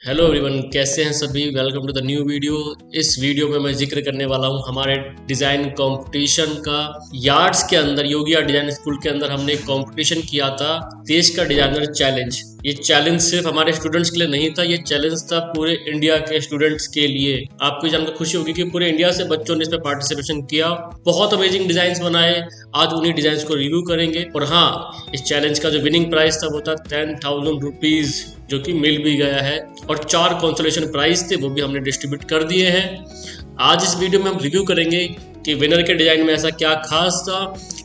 Hello everyone, कैसे हैं सभी। Welcome to the new video. इस वीडियो में मैं जिक्र करने वाला हूं हमारे डिज़ाइन कंपटीशन का। यार्ड्स के अंदर योगी आर्ट डिज़ाइन स्कूल के अंदर हमने एक कंपटीशन किया था, देश का डिज़ाइनर चैलेंज। ये चैलेंज सिर्फ हमारे स्टूडेंट्स के लिए नहीं था, ये चैलेंज था पूरे इंडिया के स्टूडेंट्स के लिए। आपको जानकर खुशी होगी कि पूरे इंडिया से बच्चों ने इसमें पार्टिसिपेशन किया, बहुत अमेजिंग डिजाइन बनाए। आज उन्हीं डिजाइन को रिव्यू करेंगे। और हाँ, इस चैलेंज का जो विनिंग प्राइस था वो था 10,000 रुपीज, जो कि मिल भी गया है। और 4 कंसोलेशन प्राइज थे, वो भी हमने डिस्ट्रीब्यूट कर दिए हैं। आज इस वीडियो में हम रिव्यू करेंगे कि विनर के डिजाइन में ऐसा क्या खास था,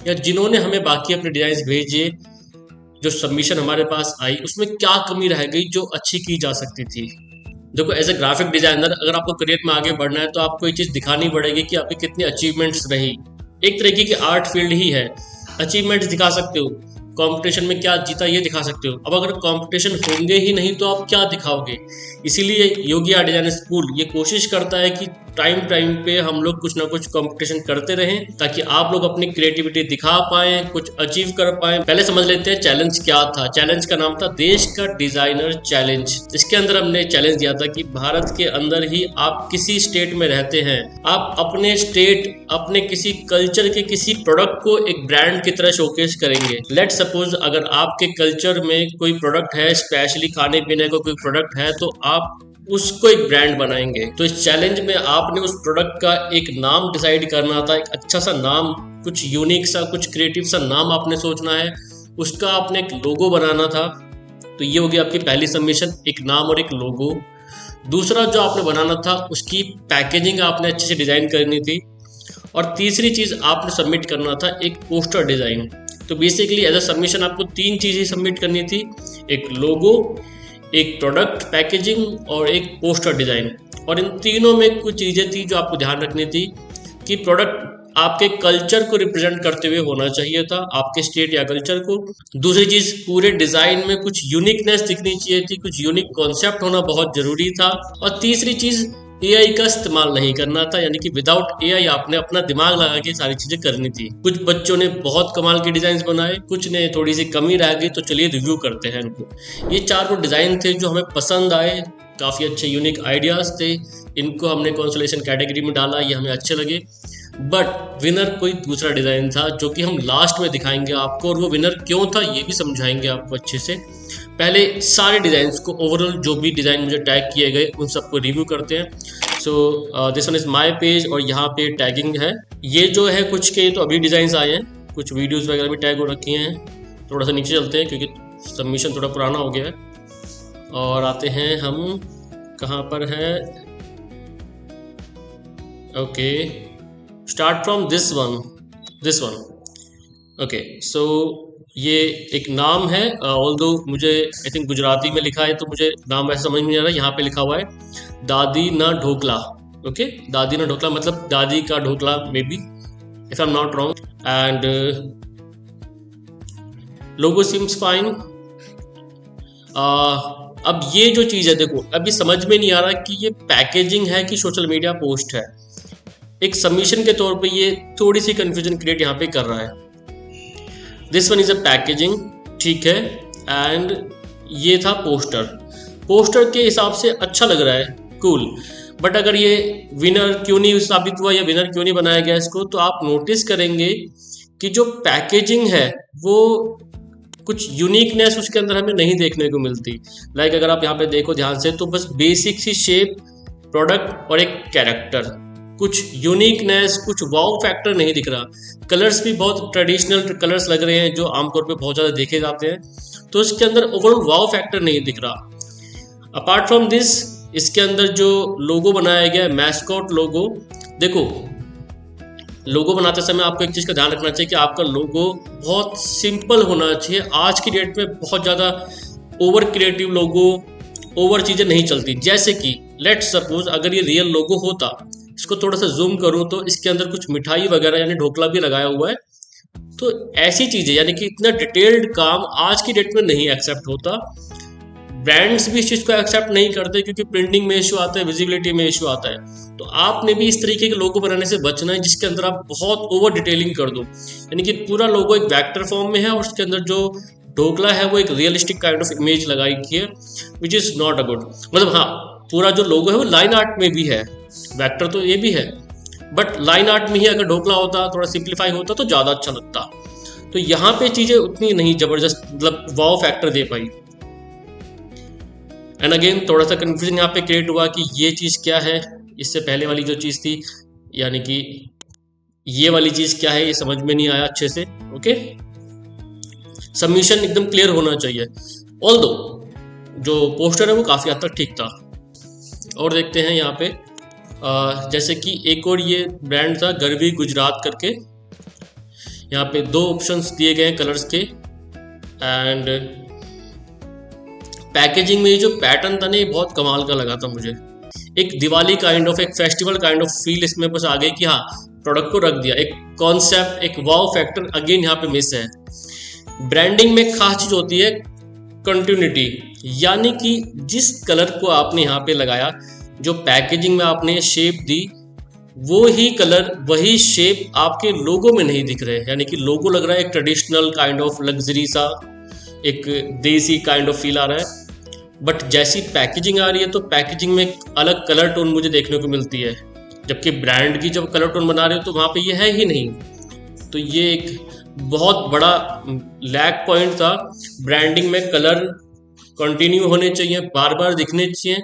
या जिन्होंने हमें बाकी अपने डिजाइन भेजे, जो सबमिशन हमारे पास आई, उसमें क्या कमी रह गई जो अच्छी की जा सकती थी। देखो, एज ए ग्राफिक डिजाइनर अगर आपको करियर में आगे बढ़ना है तो आपको ये चीज़ दिखानी पड़ेगी कि आपकी कितनी अचीवमेंट्स रही। एक तरीके की आर्ट फील्ड ही है, अचीवमेंट्स दिखा सकते हो, कंपटीशन में क्या जीता ये दिखा सकते हो। अब अगर कंपटीशन होंगे ही नहीं तो आप क्या दिखाओगे। इसीलिए योगी आर्ट डिजाइन स्कूल ये कोशिश करता है कि टाइम पे हम लोग कुछ ना कुछ कंपटीशन करते रहें, ताकि आप लोग अपनी क्रिएटिविटी दिखा पाएं, कुछ अचीव कर पाएं। पहले समझ लेते हैं चैलेंज क्या था। चैलेंज का नाम था देश का डिजाइनर चैलेंज। इसके अंदर हमने चैलेंज दिया था कि भारत के अंदर ही आप किसी स्टेट में रहते हैं, आप अपने स्टेट, अपने किसी कल्चर के किसी प्रोडक्ट को एक ब्रांड की तरह शोकेस करेंगे। लेट्स सपोज अगर आपके कल्चर में कोई प्रोडक्ट है, स्पेशली खाने पीने का कोई प्रोडक्ट है, तो आप उसको एक ब्रांड बनाएंगे। तो इस चैलेंज में आपने उस प्रोडक्ट का एक नाम डिसाइड करना था, एक अच्छा सा नाम, कुछ यूनिक सा, कुछ क्रिएटिव सा नाम आपने सोचना है। उसका आपने एक लोगो बनाना था। तो ये होगी आपकी पहली सबमिशन, एक नाम और एक लोगो। दूसरा जो आपने बनाना था, उसकी पैकेजिंग आपने अच्छे से डिजाइन करनी थी। और तीसरी चीज आपने सबमिट करना था एक पोस्टर डिजाइन। तो बेसिकली एज अ सबमिशन आपको 3 चीजें सबमिट करनी थी, एक लोगो, एक प्रोडक्ट पैकेजिंग और एक पोस्टर डिजाइन। और इन तीनों में कुछ चीजें थी जो आपको ध्यान रखनी थी कि प्रोडक्ट आपके कल्चर को रिप्रेजेंट करते हुए होना चाहिए था, आपके स्टेट या कल्चर को। दूसरी चीज, पूरे डिजाइन में कुछ यूनिकनेस दिखनी चाहिए थी, कुछ यूनिक कॉन्सेप्ट होना बहुत जरूरी था। और तीसरी चीज, एआई का इस्तेमाल नहीं करना था, यानी कि विदाउट एआई आपने अपना दिमाग लगा के सारी चीजें करनी थी। कुछ बच्चों ने बहुत कमाल के डिजाइन बनाए, कुछ ने थोड़ी सी कमी रह गई। तो चलिए रिव्यू करते हैं इनको। ये 4 वो डिजाइन थे जो हमें पसंद आए, काफी अच्छे यूनिक आइडियाज थे। इनको हमने कंसोलेशन कैटेगरी में डाला, ये हमें अच्छे लगे। बट विनर कोई दूसरा डिजाइन था, जो कि हम लास्ट में दिखाएंगे आपको, और वो विनर क्यों था ये भी समझाएंगे आपको अच्छे से। पहले सारे डिजाइन्स को, ओवरऑल जो भी डिजाइन मुझे टैग किए गए उन सबको रिव्यू करते हैं। So this one is my page, और यहाँ पे टैगिंग है। ये जो है कुछ के तो अभी डिजाइन आए हैं, कुछ वीडियोस वगैरह भी टैग हो रखी हैं। थोड़ा सा नीचे चलते हैं क्योंकि सबमिशन थोड़ा पुराना हो गया है। और आते हैं हम, कहाँ पर है, okay, start from this one. Okay, so ये एक नाम है, ऑल्दो मुझे आई थिंक गुजराती में लिखा है, तो मुझे नाम वैसे समझ में नहीं आ रहा। यहाँ पे लिखा हुआ है दादी ना ढोकला। ओके, दादी ना ढोकला मतलब दादी का dhokla, may be, if I am not wrong. And logo seems fine. अब ये जो चीज़ है, देखो अभी समझ में नहीं आ रहा कि ये पैकेजिंग है कि सोशल मीडिया पोस्ट है। एक सबमिशन के तौर पे ये थोड़ी सी कंफ्यूजन क्रिएट यहाँ पे कर रहा है। This one is a packaging, ठीक है। एंड ये था पोस्टर के हिसाब से अच्छा लग रहा है, कूल। बट अगर ये विनर क्यों नहीं साबित हुआ या विनर क्यों नहीं बनाया गया इसको, तो आप नोटिस करेंगे कि जो पैकेजिंग है वो कुछ यूनिकनेस उसके अंदर हमें नहीं देखने को मिलती। लाइक अगर आप यहाँ पे देखो ध्यान से, तो बस बेसिक सी शेप, प्रोडक्ट और एक कैरेक्टर, कुछ यूनिकनेस, कुछ वाव फैक्टर नहीं दिख रहा। कलर्स भी बहुत ट्रेडिशनल कलर्स लग रहे हैं जो आमतौर पे बहुत ज़्यादा देखे जाते हैं, तो इसके अंदर ओवरऑल वाव फैक्टर नहीं दिख रहा। अपार्ट फ्रॉम दिस, इसके अंदर जो लोगो बनाया गया है, मैस्कॉट लोगो, देखो लोगो बनाते समय आपको एक चीज़ का ध्यान रखना चाहिए कि आपका लोगो बहुत सिंपल होना चाहिए। आज की डेट में बहुत ज़्यादा ओवर क्रिएटिव लोगो, ओवर चीज़ें नहीं चलती। जैसे कि लेट्स सपोज अगर ये रियल लोगो होता, इसको थोड़ा सा जूम करूं तो इसके अंदर कुछ मिठाई वगैरह यानी ढोकला भी लगाया हुआ है। तो ऐसी चीज़ें, यानी कि इतना डिटेल्ड काम आज की डेट में नहीं एक्सेप्ट होता। ब्रांड्स भी इस चीज़ को एक्सेप्ट नहीं करते क्योंकि प्रिंटिंग में इशू आता है, विजिबिलिटी में इशू आता है। तो आपने भी इस तरीके के लोगो बनाने से बचना है जिसके अंदर आप बहुत ओवर डिटेलिंग कर दो, यानी कि पूरा लोगो एक वेक्टर फॉर्म में है और उसके अंदर जो ढोकला है वो एक रियलिस्टिक काइंड ऑफ इमेज लगाई की है, which is not a good. मतलब हाँ, पूरा जो लोगो है वो लाइन आर्ट में भी है, वेक्टर तो ये भी है, बट लाइन आर्ट में ही अगर ढोकला होता, थोड़ा सिंप्लीफाई होता तो ज़्यादा अच्छा लगता। तो यहाँ पे चीज़ें उतनी नहीं ज़बरदस्त, मतलब wow factor they pi. And again थोड़ा सा कन्फ्यूजन यहाँ पे क्रिएट हुआ कि ये चीज़ क्या है, इससे पहले वाली जो चीज़ थी, यानी कि ये वाली चीज़ क्या है, ये समझ में नहीं आया अच्छे से। ओके, सबमिशन एकदम क्लियर होना चाहिए। ऑल्दो जो पोस्टर है वो काफ़ी हद तक ठीक था। और देखते हैं यहाँ पे जैसे कि एक और ये ब्रांड था गर्वी गुजरात करके, यहाँ पे 2 ऑप्शंस दिए गए हैं कलर्स के। एंड पैकेजिंग में ये जो पैटर्न था ना, ये बहुत कमाल का लगा था मुझे। एक दिवाली काइंड ऑफ, एक फेस्टिवल काइंड ऑफ फील इसमें बस आ गई कि हाँ, प्रोडक्ट को रख दिया। एक कॉन्सेप्ट, एक वाव फैक्टर अगेन यहाँ पे मिस है। ब्रांडिंग में खास चीज होती है कंटिन्यूटी, यानी कि जिस कलर को आपने यहाँ पे लगाया, जो पैकेजिंग में आपने शेप दी, वो ही कलर वही शेप आपके लोगो में नहीं दिख रहे। यानी कि लोगो लग रहा है एक ट्रेडिशनल काइंड ऑफ लग्जरी सा, एक देसी काइंड ऑफ फील आ रहा है, बट जैसी पैकेजिंग आ रही है तो पैकेजिंग में एक अलग कलर टोन मुझे देखने को मिलती है, जबकि ब्रांड की जब कलर टोन बना रहे हो तो वहाँ पे ये है ही नहीं। तो ये एक बहुत बड़ा लैक पॉइंट था। ब्रांडिंग में कलर कंटिन्यू होने चाहिए, बार बार दिखने चाहिए।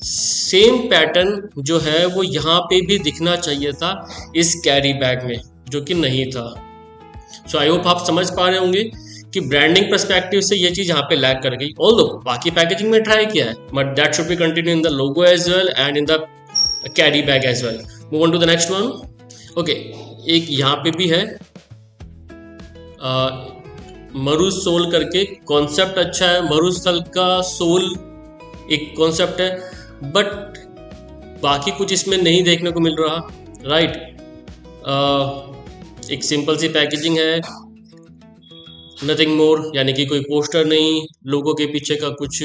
सेम पैटर्न जो है वो यहाँ पे भी दिखना चाहिए था इस कैरी बैग में, जो कि नहीं था। सो आई होप आप समझ पा रहे होंगे कि ब्रांडिंग पर्सपेक्टिव से ये चीज़ यहाँ पे लैग कर गई। ऑल्दो बाकी पैकेजिंग में ट्राई किया है, but that should be continue in the logo as well and in the carry bag as well. Move on to the next one. Okay, एक यहाँ पे भी है मरुज सोल करके, कॉन्सेप्ट अच्छा है। मरुज फल का सोल एक कॉन्सेप्ट है, बट बाकी कुछ इसमें नहीं देखने को मिल रहा। राइट, एक सिंपल सी पैकेजिंग है, नथिंग मोर, यानी कि कोई पोस्टर नहीं, लोगों के पीछे का कुछ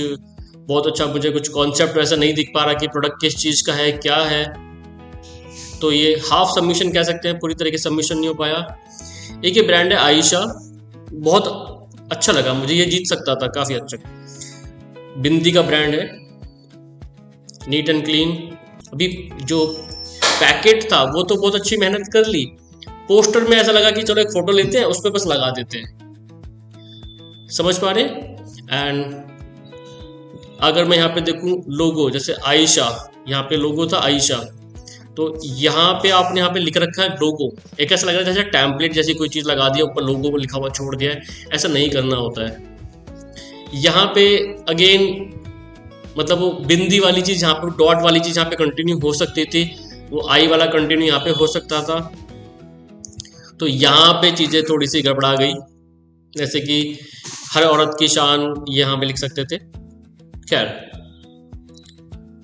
बहुत अच्छा मुझे कुछ कॉन्सेप्ट वैसा नहीं दिख पा रहा कि प्रोडक्ट किस चीज़ का है, क्या है। तो ये हाफ सबमिशन कह सकते हैं, पूरी तरीके से सबमिशन नहीं हो पाया। एक ये ब्रांड है आयशा, बहुत अच्छा लगा मुझे, ये जीत सकता था काफ़ी अच्छा। बिंदी का ब्रांड है, नीट एंड क्लीन। अभी जो पैकेट था वो तो बहुत अच्छी मेहनत कर ली, पोस्टर में ऐसा लगा कि चलो एक फोटो लेते हैं, उस पर बस लगा देते हैं। समझ पा रहे? एंड अगर मैं यहाँ पे देखूँ लोगो, जैसे आयशा, यहाँ पे लोगो था आयशा, तो यहाँ पे आपने यहाँ पे लिख रखा है लोगो। एक ऐसा लग रहा है जैसे टैम्पलेट जैसी कोई चीज़ लगा दिया, ऊपर लोगो को लिखा हुआ छोड़ दिया है। ऐसा नहीं करना होता है। यहाँ पे अगेन मतलब वो बिंदी वाली चीज़, यहाँ पे डॉट वाली चीज़ यहाँ पे कंटिन्यू हो सकती थी, वो आई वाला कंटिन्यू यहाँ पे हो सकता था। तो यहाँ पे चीज़ें थोड़ी सी गड़बड़ा गई, जैसे कि हर औरत की शान यहाँ पे लिख सकते थे। खैर,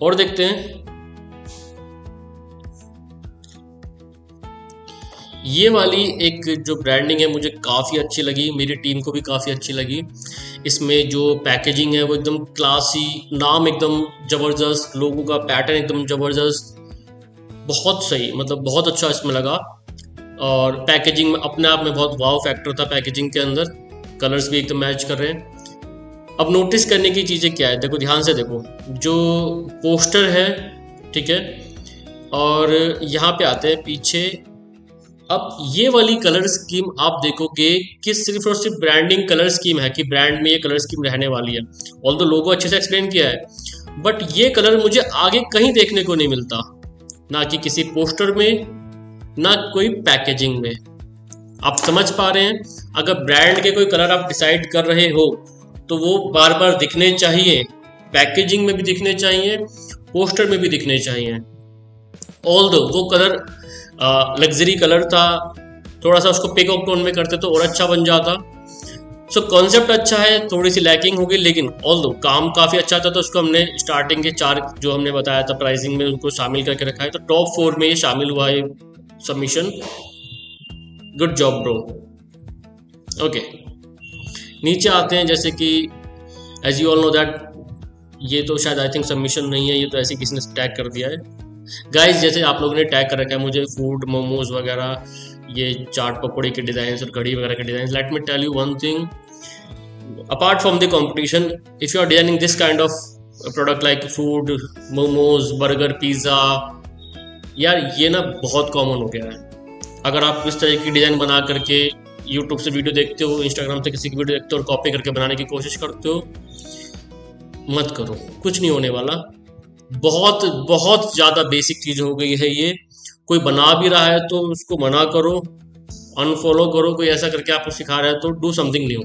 और देखते हैं। ये वाली एक जो ब्रांडिंग है मुझे काफ़ी अच्छी लगी, मेरी टीम को भी काफ़ी अच्छी लगी। इसमें जो पैकेजिंग है वो एकदम क्लासी, नाम एकदम ज़बरदस्त, लोगों का पैटर्न एकदम ज़बरदस्त, बहुत सही, मतलब बहुत अच्छा इसमें लगा। और पैकेजिंग में अपने आप में बहुत वाव फैक्टर था पैकेजिंग के अंदर, कलर्स भी एकदम मैच कर रहे हैं। अब नोटिस करने की चीज़ें क्या है, देखो ध्यान से देखो, जो पोस्टर है, ठीक है, और यहाँ पे आते हैं पीछे। अब ये वाली कलर स्कीम आप देखोगे कि सिर्फ और सिर्फ ब्रांडिंग कलर स्कीम है, कि ब्रांड में ये कलर स्कीम रहने वाली है। ऑल्दो लोगो अच्छे से एक्सप्लेन किया है, बट ये कलर मुझे आगे कहीं देखने को नहीं मिलता, ना कि किसी पोस्टर में, ना कोई पैकेजिंग में। आप समझ पा रहे हैं? अगर ब्रांड के कोई कलर आप डिसाइड कर रहे हो तो वो बार बार दिखने चाहिए, पैकेजिंग में भी दिखने चाहिए, पोस्टर में भी दिखने चाहिए। ऑल्दो वो कलर लग्जरी कलर था, थोड़ा सा उसको पिकअप टोन में करते तो और अच्छा बन जाता। सो कॉन्सेप्ट अच्छा है, थोड़ी सी लैकिंग होगी, लेकिन ऑल्दो काम काफ़ी अच्छा था। तो उसको हमने स्टार्टिंग के 4 जो हमने बताया था प्राइसिंग में, उनको शामिल करके रखा है। तो टॉप 4 में ये शामिल हुआ है submission. Good job bro. Okay, नीचे आते हैं, जैसे कि as you all know that ये तो शायद आई थिंक सबमिशन नहीं है, ये तो ऐसे किसी ने टैग कर दिया है। गाइस, जैसे आप लोगों ने टैग कर रखा है मुझे फूड, मोमोज वगैरह, ये चाट पकौड़ी के डिज़ाइन और कढ़ी वगैरह के design. Let me tell you one thing, Apart from the competition, if you are designing this kind of product like food, momos, burger, pizza, यार ये ना बहुत कॉमन हो गया है। अगर आप इस तरह की डिज़ाइन बना करके यूट्यूब से वीडियो देखते हो, इंस्टाग्राम से किसी की वीडियो देखते हो और कॉपी करके बनाने की कोशिश करते हो, मत करो, कुछ नहीं होने वाला। बहुत बहुत ज़्यादा बेसिक चीज़ हो गई है ये। कोई बना भी रहा है तो उसको मना करो, अनफॉलो करो। कोई ऐसा करके आपको सिखा रहा है तो डू समथिंग न्यू,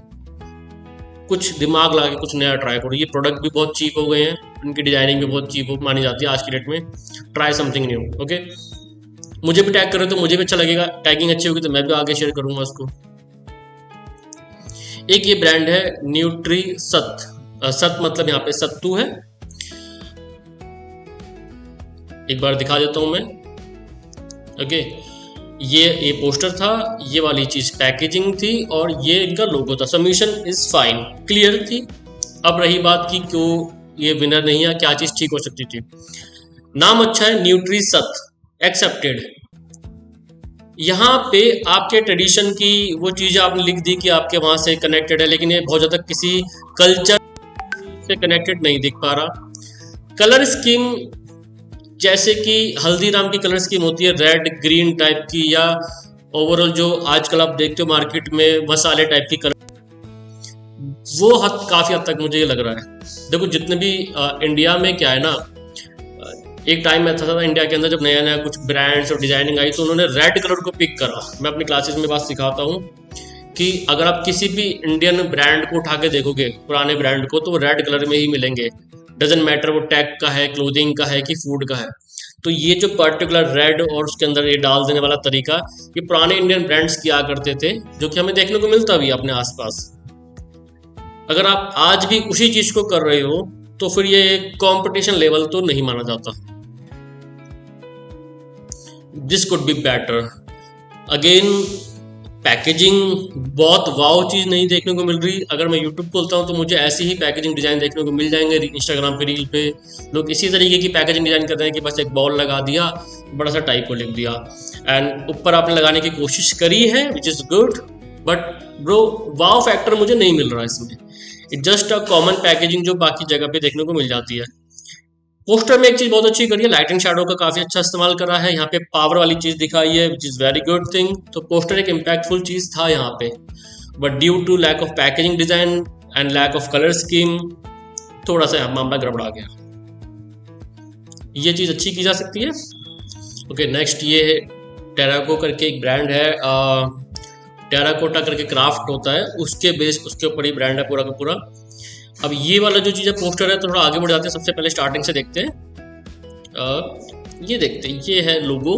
कुछ दिमाग लगा के कुछ नया ट्राई करो। ये प्रोडक्ट भी बहुत चीप हो गए हैं, इनकी डिजाइनिंग भी बहुत चीप हो मानी जाती है आज की डेट में। Try something new. ओके, मुझे भी टैग करो तो मुझे भी अच्छा लगेगा, टैगिंग अच्छी होगी तो मैं भी आगे शेयर करूंगा उसको। एक ये ब्रांड है न्यूट्री सत। सत मतलब यहाँ पे सत्तू है। एक बार दिखा देता हूं मैं। ओके, ये पोस्टर था, ये वाली चीज पैकेजिंग थी और ये इनका लोगो था। सबमिशन इज फाइन, क्लियर थी। अब रही बात की क्यों ये विनर नहीं है, क्या चीज ठीक हो सकती थी। नाम अच्छा है, न्यूट्री सत, एक्सेप्टेड। यहाँ पे आपके ट्रेडिशन की वो चीज आपने लिख दी कि आपके वहां से कनेक्टेड है, लेकिन ये बहुत ज्यादा किसी कल्चर से कनेक्टेड नहीं दिख पा रहा। कलर स्कीम जैसे कि हल्दीराम की कलर स्कीम होती है रेड ग्रीन टाइप की, या ओवरऑल जो आजकल आप देखते हो मार्केट में मसाले टाइप की कलर, वो काफी हद तक मुझे ये लग रहा है। देखो जितने भी इंडिया में क्या है ना, एक टाइम ऐसा था इंडिया के अंदर जब नया नया कुछ ब्रांड्स और डिजाइनिंग आई तो उन्होंने रेड कलर को पिक करा। मैं अपनी क्लासेस में बात सिखाता हूँ कि अगर आप किसी भी इंडियन ब्रांड को उठा के देखोगे, पुराने ब्रांड को, तो वो रेड कलर में ही मिलेंगे। डजन मैटर वो टेक का है, क्लोथिंग का है कि फूड का है। तो ये जो पर्टिकुलर रेड और उसके अंदर ये डाल देने वाला तरीका, ये पुराने इंडियन ब्रांड्स किया करते थे, जो कि हमें देखने को मिलता भी अपने आसपास। अगर आप आज भी उसी चीज को कर रहे हो तो फिर ये कंपटीशन लेवल तो नहीं माना जाता। This could be better. Again packaging बहुत वाव चीज नहीं देखने को मिल रही। अगर मैं यूट्यूब खोलता हूँ तो मुझे ऐसी ही पैकेजिंग डिजाइन देखने को मिल जाएंगे। इंस्टाग्राम पे रील पे लोग इसी तरीके की पैकेजिंग डिजाइन करते हैं कि बस एक बॉल लगा दिया, बड़ा सा टाइप को लिख दिया, एंड ऊपर आपने लगाने की कोशिश करी है, which is good, but bro wow factor मुझे नहीं मिल रहा इसमें। It just a common packaging जो बाकी जगह पे देखने को मिल जाती है। पोस्टर में एक चीज बहुत अच्छी करी है, लाइट एंड शैडो का काफी अच्छा इस्तेमाल करा है। यहाँ पे पावर वाली चीज दिखाई है, which is very good thing. तो पोस्टर एक इम्पैक्टफुल चीज था यहाँ पे, but due to lack of packaging design and lack of colour scheme थोड़ा सा मामला गड़बड़ा गया। ये चीज अच्छी की जा सकती है। ओके, नेक्स्ट ये है टेराको करके एक ब्रांड है। टेराकोटा करके क्राफ्ट होता है, उसके बेस उसके ऊपर ही ब्रांड है पूरा का पूरा। अब ये वाला जो चीज़ है पोस्टर है, तो थोड़ा आगे बढ़ जाते हैं। सबसे पहले स्टार्टिंग से देखते हैं। ये देखते हैं, ये है लोगो,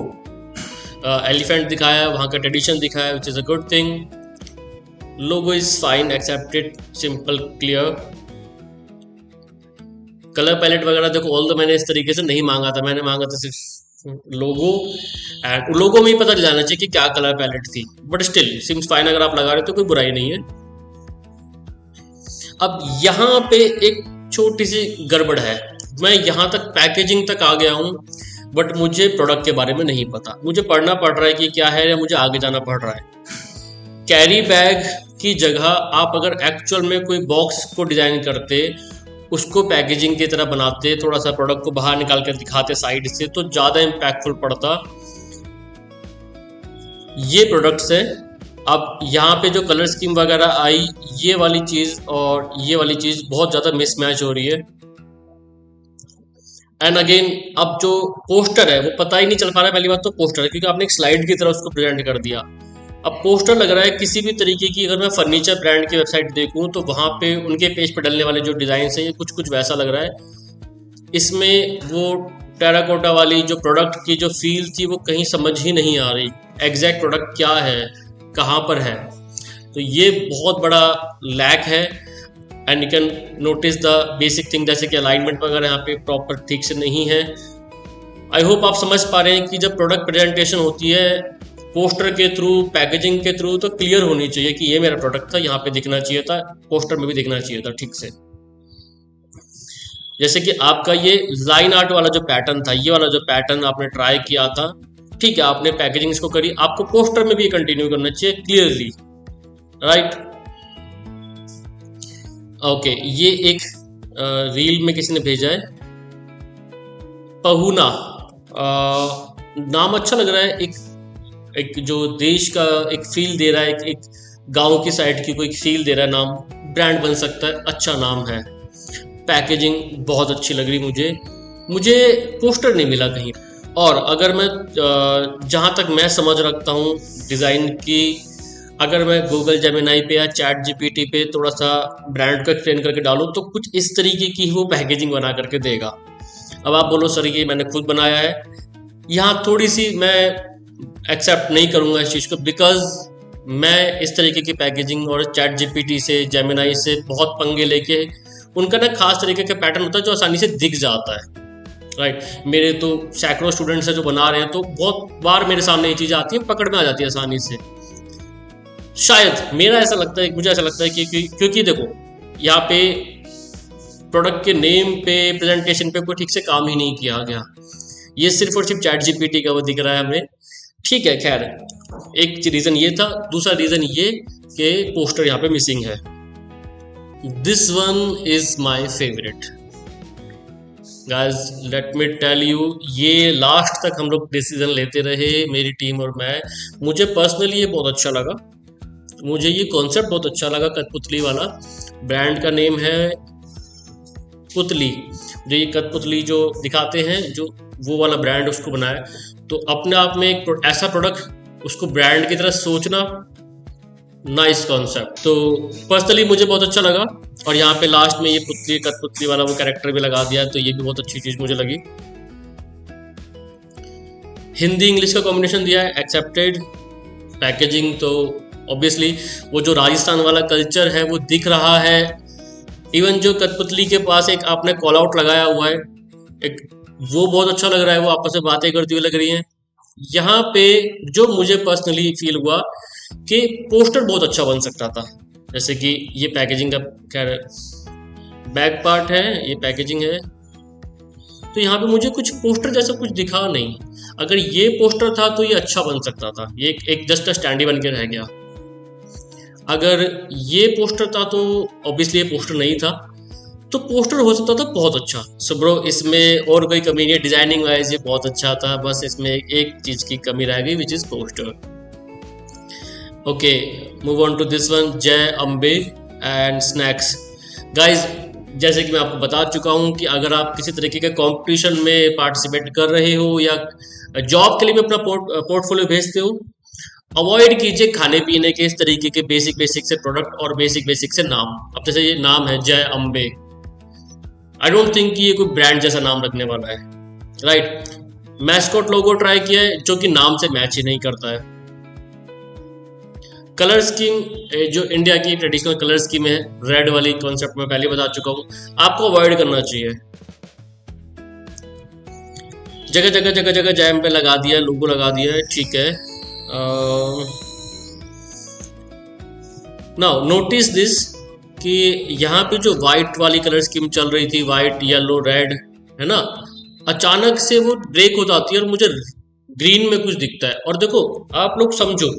एलिफेंट दिखाया है, वहाँ का ट्रेडिशन दिखाया है, which is a good thing. Logo is fine, accepted, simple, clear. Colour palette वगैरह देखो, ऑल मैंने इस तरीके से नहीं मांगा था, मैंने मांगा था सिर्फ लोगो, एंड लोगो में ही पता चल जाना चाहिए कि क्या कलर पैलेट थी, बट स्टिल सिम्स फाइन। अगर आप लगा रहे हो तो कोई बुराई नहीं है। अब यहाँ पे एक छोटी सी गड़बड़ है। मैं यहाँ तक पैकेजिंग तक आ गया हूँ, बट मुझे प्रोडक्ट के बारे में नहीं पता। मुझे पढ़ना पड़ रहा है कि क्या है, या मुझे आगे जाना पड़ रहा है। कैरी बैग की जगह आप अगर एक्चुअल में कोई बॉक्स को डिजाइन करते, उसको पैकेजिंग की तरह बनाते, थोड़ा सा प्रोडक्ट को बाहर निकाल कर दिखाते साइड से, तो ज्यादा इम्पैक्टफुल पड़ता। ये प्रोडक्ट्स है। अब यहाँ पे जो कलर स्कीम वगैरह आई, ये वाली चीज और ये वाली चीज बहुत ज्यादा मिसमैच हो रही है। एंड अगेन अब जो पोस्टर है वो पता ही नहीं चल पा रहा है। पहली बात तो पोस्टर है, क्योंकि आपने एक स्लाइड की तरह उसको प्रेजेंट कर दिया। अब पोस्टर लग रहा है किसी भी तरीके की। अगर मैं फर्नीचर ब्रांड की वेबसाइट देखूं तो वहां पे उनके पेज पे डलने वाले जो डिजाइन है, ये कुछ कुछ वैसा लग रहा है। इसमें वो टेराकोटा वाली जो प्रोडक्ट की जो फील थी वो कहीं समझ ही नहीं आ रही। एग्जैक्ट प्रोडक्ट क्या है, कहाँ पर है, तो ये बहुत बड़ा लैक है। And you can notice the basic thing, जैसे कि अलाइनमेंट वगैरह यहाँ पे प्रॉपर ठीक से नहीं है। आई होप आप समझ पा रहे हैं कि जब प्रोडक्ट प्रेजेंटेशन होती है पोस्टर के थ्रू, पैकेजिंग के थ्रू, तो क्लियर होनी चाहिए कि ये मेरा प्रोडक्ट था, यहाँ पे दिखना चाहिए था, पोस्टर में भी दिखना चाहिए था ठीक से। जैसे कि आपका ये लाइन आर्ट वाला जो पैटर्न था, ये वाला जो पैटर्न आपने ट्राई किया था, ठीक है, आपने पैकेजिंग इसको करी, आपको पोस्टर में भी कंटिन्यू करना चाहिए क्लियरली, राइट। ओके, ये एक रील में किसी ने भेजा है, पहुना। नाम अच्छा लग रहा है, एक जो देश का एक फील दे रहा है, एक गांव की साइड की कोई फील दे रहा है नाम। ब्रांड बन सकता है, अच्छा नाम है। पैकेजिंग बहुत अच्छी लग रही मुझे पोस्टर नहीं मिला कहीं। और अगर मैं जहाँ तक मैं समझ रखता हूँ डिज़ाइन की, अगर मैं गूगल जेमिनाई पे या चैट जीपीटी पे थोड़ा सा ब्रांड को एक्सप्लेन करके डालूँ तो कुछ इस तरीके की वो पैकेजिंग बना करके देगा। अब आप बोलो सर ये मैंने खुद बनाया है, यहाँ थोड़ी सी मैं एक्सेप्ट नहीं करूँगा इस चीज़ को, बिकॉज मैं इस तरीके की पैकेजिंग और चैट जीपीटी से, जेमिनाई से बहुत पंगे लेके, उनका ना खास तरीके का पैटर्न होता है जो आसानी से दिख जाता है, राइट। मेरे तो सैकड़ों स्टूडेंट्स हैं जो बना रहे हैं, तो बहुत बार मेरे सामने ये चीज़ आती है, पकड़ में आ जाती है आसानी से। शायद मेरा ऐसा लगता है, मुझे ऐसा लगता है कि क्योंकि देखो यहाँ पे प्रोडक्ट के नेम पे, प्रेजेंटेशन पे कोई ठीक से काम ही नहीं किया गया। ये सिर्फ और सिर्फ चैट जीपीटी का वो दिख रहा है हमें, ठीक है। खैर, एक रीज़न ये था। दूसरा रीज़न ये कि पोस्टर यहाँ पे मिसिंग है। This one is my favourite guys, let me tell you. ये लास्ट तक हम लोग डिसीजन लेते रहे, मेरी टीम और मैं। मुझे पर्सनली ये बहुत अच्छा लगा, मुझे ये कॉन्सेप्ट बहुत अच्छा लगा। कठपुतली वाला ब्रांड का नेम है पुतली। जो ये कठपुतली जो दिखाते हैं, जो वो वाला ब्रांड उसको बनाया, तो अपने आप में एक ऐसा प्रोडक्ट, उसको ब्रांड की तरह सोचना, नाइस कॉन्सेप्ट। तो पर्सनली मुझे बहुत अच्छा लगा। और यहाँ पे लास्ट में ये पुतली, कठपुतली वाला वो कैरेक्टर भी लगा दिया, तो ये भी बहुत अच्छी चीज़ मुझे लगी। हिंदी इंग्लिश का कॉम्बिनेशन दिया है, एक्सेप्टेड। पैकेजिंग तो ऑब्वियसली वो जो राजस्थान वाला कल्चर है वो दिख रहा है। इवन जो कठपुतली के पास एक आपने कॉल आउट लगाया हुआ है, एक वो बहुत अच्छा लग रहा है, वो आपस में बातें करती हुई लग रही हैं। यहाँ पे जो मुझे पर्सनली फील हुआ कि पोस्टर बहुत अच्छा बन सकता था। जैसे कि ये पैकेजिंग का खैर बैक पार्ट है, ये पैकेजिंग है, तो यहाँ पे मुझे कुछ पोस्टर जैसा कुछ दिखा नहीं। अगर ये पोस्टर था तो ये अच्छा बन सकता था, ये एक जस्ट स्टैंडी बन के रह गया। अगर ये पोस्टर था तो ऑब्वियसली ये पोस्टर नहीं था, तो पोस्टर हो सकता था बहुत अच्छा। सो ब्रो, इसमें और कोई कमी नहीं है, डिजाइनिंग वाइज ये बहुत अच्छा था, बस इसमें एक चीज़ की कमी रह गई, which is poster. Okay, move on to this one, Jai Ambe and snacks. Guys, जैसे कि मैं आपको बता चुका हूँ कि अगर आप किसी तरीके के कंपटीशन में पार्टिसिपेट कर रहे हो या जॉब के लिए भी अपना पोर्टफोलियो भेजते हो, अवॉइड कीजिए खाने पीने के इस तरीके के बेसिक से प्रोडक्ट और बेसिक से नाम। अब जैसे ये नाम है जय अम्बे, आई डोंट थिंक कि ये कोई ब्रांड जैसा नाम रखने वाला है, राइट। मैस्कॉट लोगो ट्राई किया है जो कि नाम से मैच ही नहीं करता है। कलर स्कीम, जो इंडिया की ट्रेडिशनल कलर स्कीम है, रेड वाली कॉन्सेप्ट में पहले बता चुका हूँ, आपको अवॉइड करना चाहिए। जगह जगह जैम पे लगा दिया, लोगो लगा दिया है, ठीक है। नाउ नोटिस दिस कि यहाँ पे जो वाइट वाली कलर स्कीम चल रही थी, वाइट येलो रेड, है ना, अचानक से वो ब्रेक हो जाती है और मुझे ग्रीन में कुछ दिखता है। और देखो, आप लोग समझो,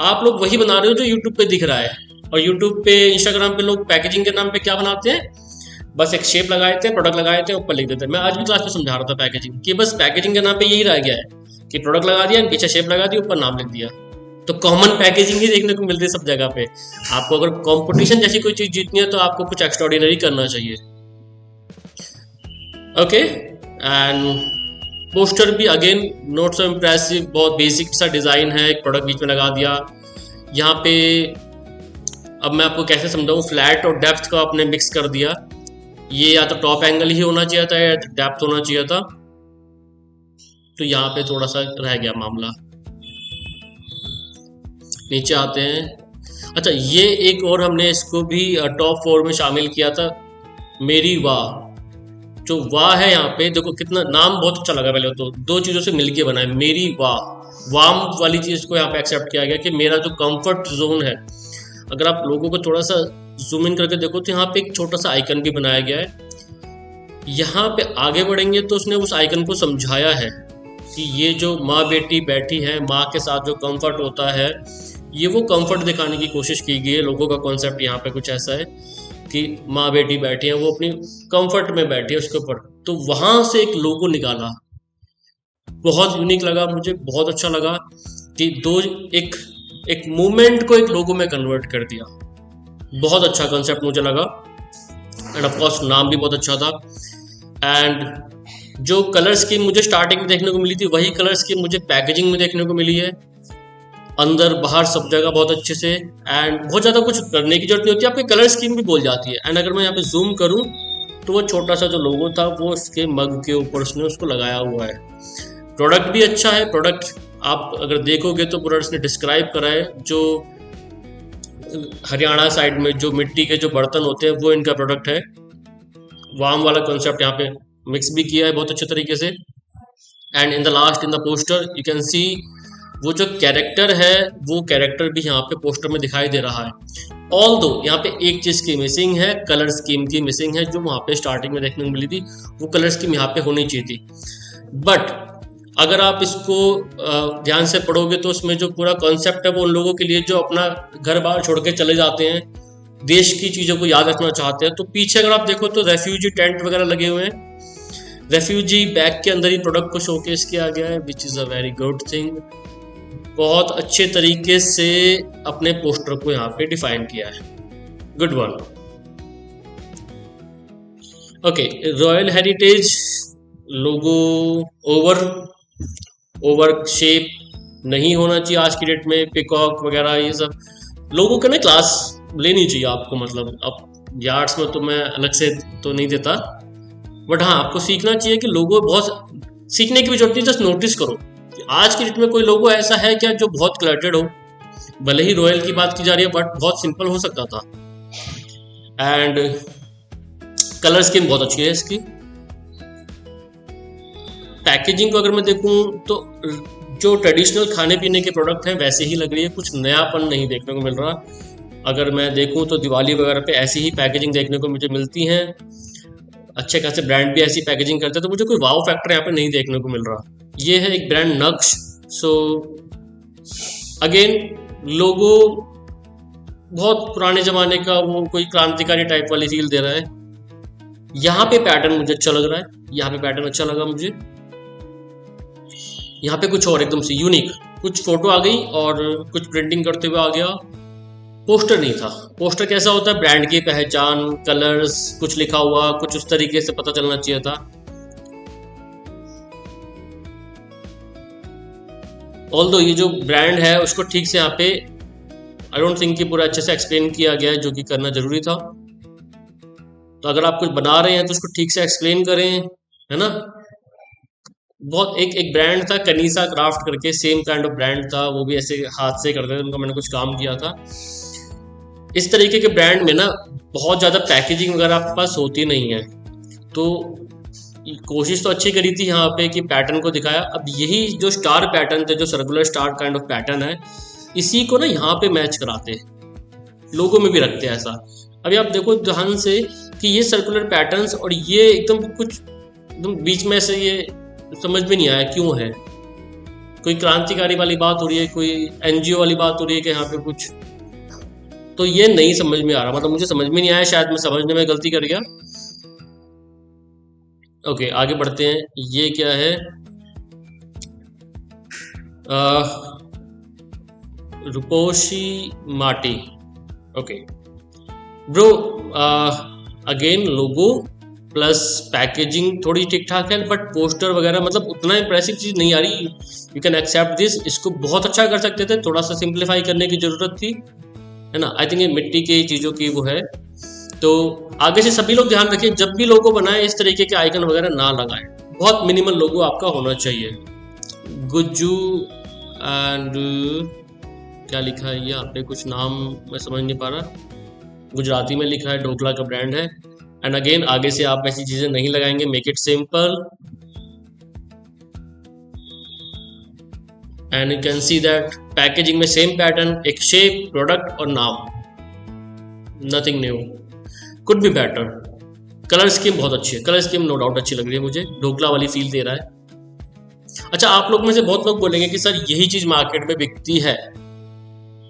आप लोग वही बना रहे हो जो यूट्यूब पे दिख रहा है। और यूट्यूब पे, इंस्टाग्राम पे लोग पैकेजिंग के नाम पे क्या बनाते हैं, बस एक शेप लगाए थे, प्रोडक्ट लगाए थे, ऊपर लिख देते हैं। मैं आज भी क्लास में समझा रहा था पैकेजिंग, कि बस पैकेजिंग के नाम पे यही रह गया है कि प्रोडक्ट लगा दिया, पीछे शेप लगा दी, ऊपर नाम लिख दिया। तो कॉमन पैकेजिंग ही देखने को मिलती है सब जगह पे। आपको अगर कंपटीशन जैसी कोई चीज जीतनी है तो आपको कुछ एक्स्ट्राऑर्डिनरी करना चाहिए। ओके, एंड पोस्टर भी अगेन नॉट सो इम्प्रेसिव, बहुत बेसिक सा डिज़ाइन है, एक प्रोडक्ट बीच में लगा दिया। यहाँ पे अब मैं आपको कैसे समझाऊँ, फ्लैट और डेप्थ को आपने मिक्स कर दिया। ये या तो टॉप एंगल ही होना चाहिए था या डेप्थ होना चाहिए था, तो यहाँ पे थोड़ा सा रह गया मामला। नीचे आते हैं। अच्छा, ये एक और हमने इसको भी टॉप 4 में शामिल किया था, मेरी वाह। जो वाह है यहाँ पे देखो, कितना नाम बहुत अच्छा लगा। पहले तो दो चीज़ों से मिलके बना है, मेरी वाह। वार्म वाली चीज़ को यहाँ पे एक्सेप्ट किया गया कि मेरा जो कंफर्ट जोन है। अगर आप लोगों को थोड़ा सा जूम इन करके देखो तो यहाँ पे एक छोटा सा आइकन भी बनाया गया है। यहाँ पे आगे बढ़ेंगे तो उसने उस आइकन को समझाया है कि ये जो माँ बेटी बैठी है, माँ के साथ जो कंफर्ट होता है, ये वो कंफर्ट दिखाने की कोशिश की गई है। लोगों का कॉन्सेप्ट यहाँ पे कुछ ऐसा है कि माँ बेटी बैठी है, वो अपनी कंफर्ट में बैठी है उसके ऊपर, तो वहां से एक लोगो निकाला, बहुत यूनिक लगा मुझे, बहुत अच्छा लगा कि दो एक एक मूवमेंट को एक लोगो में कन्वर्ट कर दिया। बहुत अच्छा कंसेप्ट मुझे लगा, एंड ऑफ कोर्स नाम भी बहुत अच्छा था। एंड जो कलर स्कीम मुझे स्टार्टिंग में देखने को मिली थी, वही कलर स्कीम मुझे पैकेजिंग में देखने को मिली है, अंदर बाहर सब जगह बहुत अच्छे से। एंड बहुत ज़्यादा कुछ करने की जरूरत नहीं होती, आपकी कलर स्कीम भी बोल जाती है। एंड अगर मैं यहाँ पे जूम करूँ तो वो छोटा सा जो लोगो था वो उसके मग के ऊपर उसने उसको लगाया हुआ है। प्रोडक्ट भी अच्छा है, प्रोडक्ट आप अगर देखोगे तो पूरा उसने डिस्क्राइब करा है। जो हरियाणा साइड में जो मिट्टी के जो बर्तन होते हैं वो इनका प्रोडक्ट है, वाम वाला कॉन्सेप्ट यहाँ पे मिक्स भी किया है बहुत अच्छे तरीके से। And in the last in the poster you can सी वो जो कैरेक्टर है वो कैरेक्टर भी यहाँ पे पोस्टर में दिखाई दे रहा है। ऑल दो यहाँ पे एक चीज की मिसिंग है, कलर स्कीम की मिसिंग है, जो वहाँ पे स्टार्टिंग में देखने को मिली थी, वो कलर स्कीम यहाँ पे होनी चाहिए थी। बट अगर आप इसको ध्यान से पढ़ोगे तो उसमें जो पूरा कॉन्सेप्ट है वो उन लोगों के लिए जो अपना घर बार छोड़ के चले जाते हैं, देश की चीज़ों को याद रखना चाहते हैं। तो पीछे अगर आप देखो तो रेफ्यूजी टेंट वगैरह लगे हुए हैं, रेफ्यूजी बैग के अंदर ही प्रोडक्ट को शोकेस किया गया है, which is a very good thing. बहुत अच्छे तरीके से अपने पोस्टर को यहाँ पे डिफाइन किया है, good one. Okay, royal heritage logo over shape नहीं होना चाहिए आज की डेट में, पिकॉक वगैरह ये सब लोगों का ना क्लास लेनी चाहिए आपको। मतलब अब यार्ड्स में तो मैं अलग से तो नहीं देता, बट हाँ आपको सीखना चाहिए कि लोगो बहुत सीखने की भी जरूरत नहीं, जस्ट नोटिस करो कि आज की डेट में कोई लोगो ऐसा है क्या जो बहुत क्लटर्ड हो। भले ही रॉयल की बात की जा रही है बट बहुत सिंपल हो सकता था। एंड कलर स्कीम बहुत अच्छी है इसकी। पैकेजिंग को अगर मैं देखूं तो जो ट्रेडिशनल खाने पीने के प्रोडक्ट हैं वैसे ही लग रही है, कुछ नयापन नहीं देखने को मिल रहा। अगर मैं देखूं तो दिवाली वगैरह पे ऐसी ही पैकेजिंग देखने को मुझे मिलती हैं, अच्छे खासे ब्रांड भी ऐसी पैकेजिंग करते हैं, तो मुझे कोई वाव फैक्टर यहाँ पे नहीं देखने को मिल रहा। ये है एक ब्रांड नक्श। सो अगेन लोगो बहुत पुराने जमाने का, वो कोई क्रांतिकारी टाइप वाली फील दे रहा है। यहाँ पे पैटर्न मुझे अच्छा लग रहा है, यहाँ पे पैटर्न अच्छा लगा मुझे। यहाँ पे कुछ और एकदम से यूनिक, कुछ फोटो आ गई और कुछ प्रिंटिंग करते हुए आ गया, पोस्टर नहीं था। पोस्टर कैसा होता है, ब्रांड की पहचान, कलर्स, कुछ लिखा हुआ, कुछ उस तरीके से पता चलना चाहिए था। ऑल्दो ये जो ब्रांड है उसको ठीक से यहाँ पे आई डोंट थिंक कि पूरा अच्छे से एक्सप्लेन किया गया है, जो कि करना जरूरी था। तो अगर आप कुछ बना रहे हैं तो उसको ठीक से एक्सप्लेन करें, है ना। बहुत एक ब्रांड था कनीसा क्राफ्ट करके, सेम काइंड ऑफ ब्रांड था, वो भी ऐसे हाथ से करते थे, उनका मैंने कुछ काम किया था। इस तरीके के ब्रांड में ना बहुत ज़्यादा पैकेजिंग वगैरह आपके पास होती नहीं है, तो कोशिश तो अच्छी करी थी यहाँ पे कि पैटर्न को दिखाया। अब यही जो स्टार पैटर्न थे, जो circular star kind of pattern है, इसी को ना यहाँ पे मैच कराते, लोगों में भी रखते हैं ऐसा। अभी आप देखो ध्यान से कि ये सर्कुलर पैटर्न्स और ये एकदम कुछ एकदम बीच में से, ये समझ में नहीं आया क्यों है। कोई क्रांतिकारी वाली बात हो रही है, कोई एनजीओ वाली बात हो रही है कि यहाँ पे कुछ, तो ये नहीं समझ में आ रहा। मतलब मुझे समझ में नहीं आया, शायद मैं समझने में गलती कर गया। ओके आगे बढ़ते हैं। ये क्या है, रुपोशी माटी। ओके ब्रो, अगेन लोगो प्लस पैकेजिंग थोड़ी ठीक ठाक है, बट पोस्टर वगैरह मतलब उतना इंप्रेसिव चीज़ नहीं आ रही। यू कैन एक्सेप्ट दिस, इसको बहुत अच्छा कर सकते थे, थोड़ा सा सिंप्लीफाई करने की ज़रूरत थी, है ना। आई थिंक ये मिट्टी की चीज़ों की वो है। तो आगे से सभी लोग ध्यान रखें, जब भी लोगो बनाए इस तरीके के आइकन वगैरह ना लगाएं, बहुत मिनिमल लोगो आपका होना चाहिए। गुज्जू एंड क्या लिखा है यहाँ पे, कुछ नाम मैं समझ नहीं पा रहा, गुजराती में लिखा है, ढोकला का ब्रांड है। एंड अगेन आगे से आप ऐसी चीजें नहीं लगाएंगे, make it simple. And you can see that packaging में सेम पैटर्न, एक शेप, प्रोडक्ट और नाम, nothing new, could be better. Colour scheme बहुत अच्छी है, कलर स्कीम नो डाउट अच्छी लग रही है मुझे, ढोकला वाली फील दे रहा है। अच्छा, आप लोग में से बहुत लोग बोलेंगे कि सर यही चीज मार्केट में बिकती है।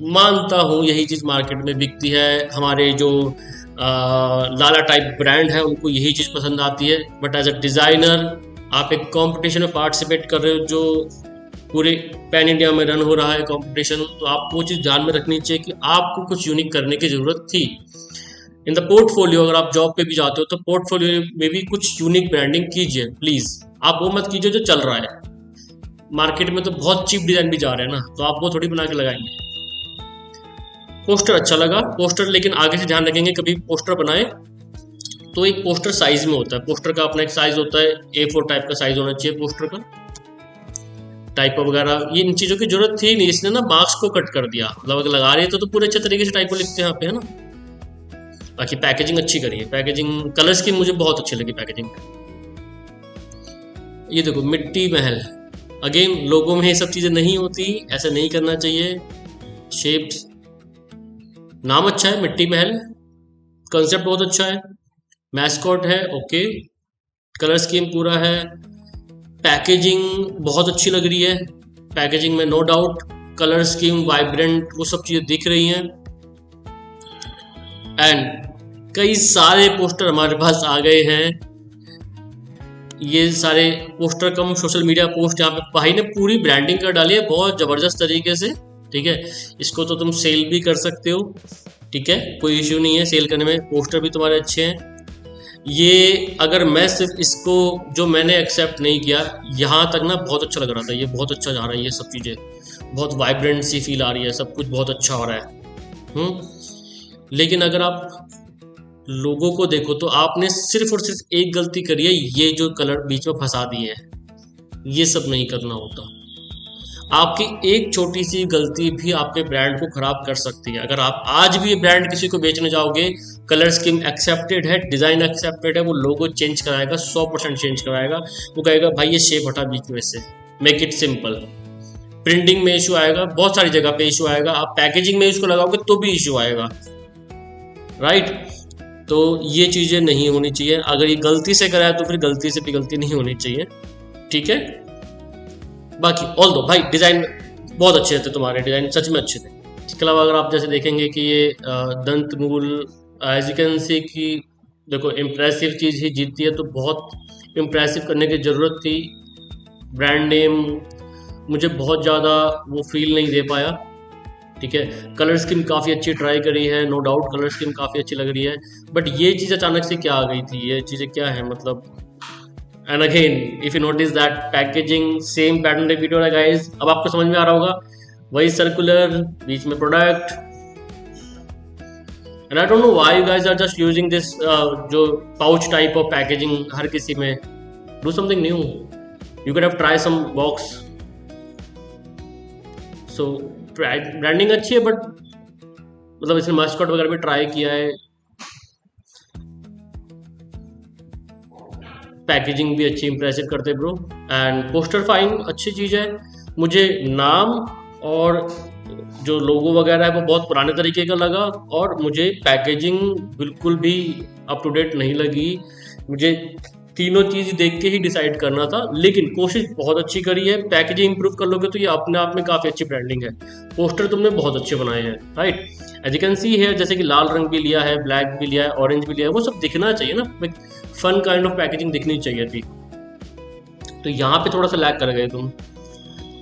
मानता हूँ यही चीज मार्केट में बिकती है, हमारे जो लाला टाइप ब्रांड है, उनको यही चीज़ पसंद आती है। बट एज अ डिज़ाइनर आप एक कंपटीशन में पार्टिसिपेट कर रहे हो जो पूरे पैन इंडिया में रन हो रहा है कंपटीशन, तो आपको वो चीज़ ध्यान में रखनी चाहिए कि आपको कुछ यूनिक करने की ज़रूरत थी। इन द पोर्टफोलियो, अगर आप जॉब पे भी जाते हो तो पोर्टफोलियो में भी कुछ यूनिक ब्रांडिंग कीजिए प्लीज़। आप वो मत कीजिए जो चल रहा है मार्केट में, तो बहुत चीप डिज़ाइन भी जा रहे हैं ना, तो आप वो थोड़ी बना के लगाएंगे। पोस्टर अच्छा लगा, पोस्टर, लेकिन आगे से ध्यान रखेंगे कभी पोस्टर बनाए तो एक पोस्टर साइज में होता है, पोस्टर का अपना एक साइज होता है, A4 टाइप का साइज होना चाहिए पोस्टर का। टाइपो वगैरह ये इन चीज़ों की जरूरत थी नहीं, इसने ना मार्क्स को कट कर दिया। मतलब अगर लगा रही है तो पूरे अच्छे तरीके से टाइपो लिखते हैं यहाँ पे, है ना। बाकी पैकेजिंग अच्छी करी है, पैकेजिंग कलर्स की मुझे बहुत अच्छी लगी पैकेजिंग। ये देखो मिट्टी महल, अगेन लोगों में ये सब चीज़ें नहीं होती, ऐसा नहीं करना चाहिए। शेप्स, नाम अच्छा है मिट्टी महल, कंसेप्ट बहुत अच्छा है, मैस्कॉट है ओके, कलर स्कीम पूरा है, पैकेजिंग बहुत अच्छी लग रही है, पैकेजिंग में no doubt, colour scheme vibrant वो सब चीज़ें दिख रही हैं। एंड कई सारे पोस्टर हमारे पास आ गए हैं। ये सारे पोस्टर कम सोशल मीडिया पोस्ट जहाँ पे भाई ने पूरी ब्रांडिंग कर डाली है बहुत ज़बरदस्त तरीके से, ठीक है। इसको तो तुम सेल भी कर सकते हो, ठीक है, कोई इश्यू नहीं है सेल करने में, पोस्टर भी तुम्हारे अच्छे हैं। ये अगर मैं सिर्फ इसको जो मैंने एक्सेप्ट नहीं किया, यहाँ तक ना बहुत अच्छा लग रहा था, ये बहुत अच्छा जा रहा है, ये सब चीज़ें बहुत वाइब्रेंट सी फील आ रही है, सब कुछ बहुत अच्छा हो रहा है। लेकिन अगर आप लोगों को देखो तो आपने सिर्फ और सिर्फ एक गलती करी है, ये जो कलर बीच में फंसा दिए हैं, ये सब नहीं करना होता। आपकी एक छोटी सी गलती भी आपके ब्रांड को खराब कर सकती है। अगर आप आज भी ये ब्रांड किसी को बेचने जाओगे, कलर स्कीम एक्सेप्टेड है, डिज़ाइन एक्सेप्टेड है, वो लोगो चेंज कराएगा, 100% चेंज कराएगा। वो कहेगा भाई ये शेप हटा बीच में से, मेक इट सिंपल। प्रिंटिंग में इशू आएगा, बहुत सारी जगह पे इशू आएगा, आप पैकेजिंग में इसको लगाओगे तो भी इशू आएगा, राइट। तो ये चीज़ें नहीं होनी चाहिए। अगर ये गलती से कराया तो फिर गलती से भी गलती नहीं होनी चाहिए, ठीक है। बाकी ऑल दो भाई डिज़ाइन बहुत अच्छे थे, तुम्हारे डिज़ाइन सच में अच्छे थे। इसके अलावा अगर आप जैसे देखेंगे कि ये दंत मूल, एज यू कैन सी कि देखो इम्प्रेसिव चीज़ ही जीतती है, तो बहुत इम्प्रेसिव करने की ज़रूरत थी। ब्रांड नेम मुझे बहुत ज़्यादा वो फील नहीं दे पाया, ठीक है। कलर स्कीम काफ़ी अच्छी ट्राई करी है, नो डाउट कलर स्कीम काफ़ी अच्छी लग रही है, बट ये चीज़ अचानक से क्या आ गई थी, ये चीज़ें क्या है मतलब। And again if you notice that packaging same pattern repeat हो रहा है गाइस, अब आपको समझ में आ रहा होगा, वही सर्कुलर बीच में product. And I don't know why you guys are just using this जो पाउच टाइप ऑफ पैकेजिंग हर किसी में। Do something new, you can have try some box. So branding अच्छी है, बट मतलब इसने मास्कॉट वगैरह भी ट्राई किया है, पैकेजिंग भी अच्छी इंप्रेसिव करते ब्रो। एंड पोस्टर फाइन अच्छी चीज़ है। मुझे नाम और जो लोगो वगैरह है वो बहुत पुराने तरीके का लगा, और मुझे पैकेजिंग बिल्कुल भी अप टू डेट नहीं लगी। मुझे तीनों चीज़ देख के ही डिसाइड करना था, लेकिन कोशिश बहुत अच्छी करी है। पैकेजिंग इंप्रूव कर लोगे तो ये अपने आप में काफ़ी अच्छी ब्रांडिंग है। पोस्टर तुमने बहुत अच्छे बनाए हैं, right. As you can see है, जैसे कि लाल रंग भी लिया है, ब्लैक भी लिया है, ऑरेंज भी लिया है, वो सब दिखना चाहिए ना, फन काइंड ऑफ पैकेजिंग दिखनी चाहिए थी। तो यहाँ पे थोड़ा सा लैग कर गए तुम।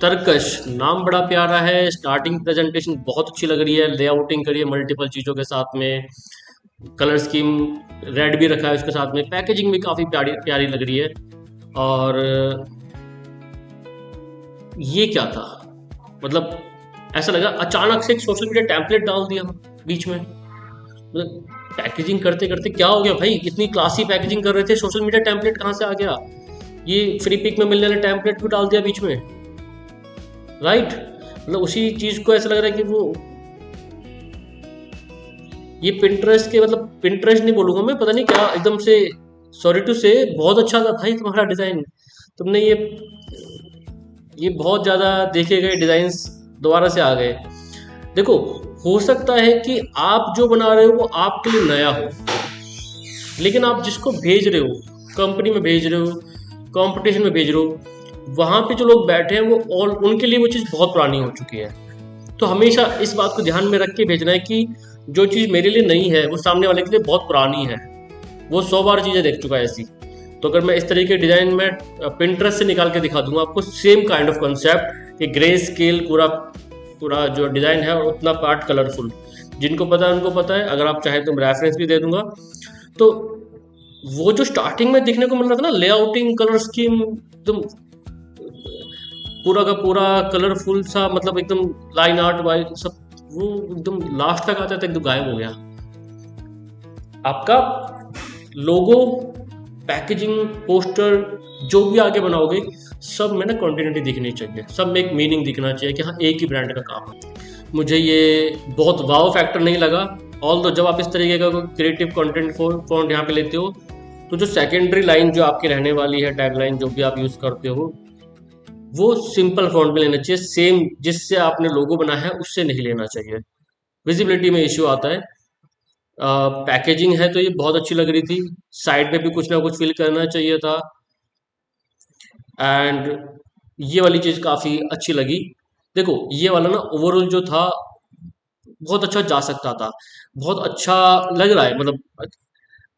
तरकश नाम बड़ा प्यारा है, स्टार्टिंग प्रेजेंटेशन बहुत अच्छी लग रही है, लेआउटिंग करी है मल्टीपल चीज़ों के साथ में, कलर स्कीम रेड भी रखा है उसके साथ में, पैकेजिंग भी काफ़ी प्यारी लग रही है। और ये क्या था, मतलब ऐसा लगा अचानक से एक सोशल मीडिया टेम्पलेट डाल दिया बीच में। मतलब पैकेजिंग करते करते क्या हो गया भाई, इतनी क्लासी पैकेजिंग कर रहे थे, सोशल मीडिया टेम्पलेट कहाँ से आ गया। ये फ्री पिक में मिलने वाले टेम्पलेट भी डाल दिया बीच में, राइट। मतलब उसी चीज़ को ऐसा लग रहा है कि वो ये पिंटरेस्ट के, मतलब पिंटरेस्ट नहीं बोलूँगा मैं, पता नहीं क्या एकदम से, सॉरी टू से, बहुत अच्छा था भाई तुम्हारा डिज़ाइन। तुमने ये बहुत ज़्यादा देखे गए डिज़ाइंस दोबारा से आ गए। देखो हो सकता है कि आप जो बना रहे हो वो आपके लिए नया हो, लेकिन आप जिसको भेज रहे हो, कंपनी में भेज रहे हो, कंपटीशन में भेज रहे हो, वहाँ पे जो लोग बैठे हैं वो उनके लिए वो चीज़ बहुत पुरानी हो चुकी है। तो हमेशा इस बात को ध्यान में रख के भेजना है कि जो चीज़ मेरे लिए नई है वो सामने वाले के लिए बहुत पुरानी है, वो 100 बार चीज़ें देख चुका है ऐसी। तो अगर मैं इस तरीके के डिज़ाइन में पिंटरेस्ट से निकाल के दिखा दूंगा आपको सेम काइंड ऑफ कंसेप्ट कि ग्रे स्केल पूरा पूरा जो डिज़ाइन है और उतना पार्ट कलरफुल, जिनको पता है उनको पता है, अगर आप चाहें तो मैं रेफरेंस भी दे दूंगा। तो वो जो स्टार्टिंग में देखने को मिल रहा था ना, लेआउटिंग कलर स्कीम एकदम पूरा का पूरा कलरफुल सा, मतलब एकदम लाइन आर्ट वाइज सब, वो एकदम लास्ट तक आता था एकदम गायब हो गया। आपका लोगो, पैकेजिंग, पोस्टर जो भी आगे बनाओगे सब में ना कंटिन्यूटी दिखनी चाहिए, सब में एक मीनिंग दिखना चाहिए कि हाँ एक ही ब्रांड का काम है। मुझे ये बहुत वाव फैक्टर नहीं लगा। ऑल जब आप इस तरीके का क्रिएटिव कंटेंट फॉन्ट यहाँ पे लेते हो तो जो सेकेंडरी लाइन जो आपकी रहने वाली है, टैग लाइन जो भी आप यूज करते हो, वो सिंपल फॉन्ट में लेना चाहिए, सेम जिससे आपने लोगो बना है उससे नहीं लेना चाहिए। विजिबिलिटी में इश्यू आता है। पैकेजिंग है तो ये बहुत अच्छी लग रही थी, साइड में भी कुछ ना कुछ फिल करना चाहिए था, एंड ये वाली चीज़ काफ़ी अच्छी लगी। देखो ये वाला ना ओवरऑल जो था बहुत अच्छा जा सकता था, बहुत अच्छा लग रहा है, मतलब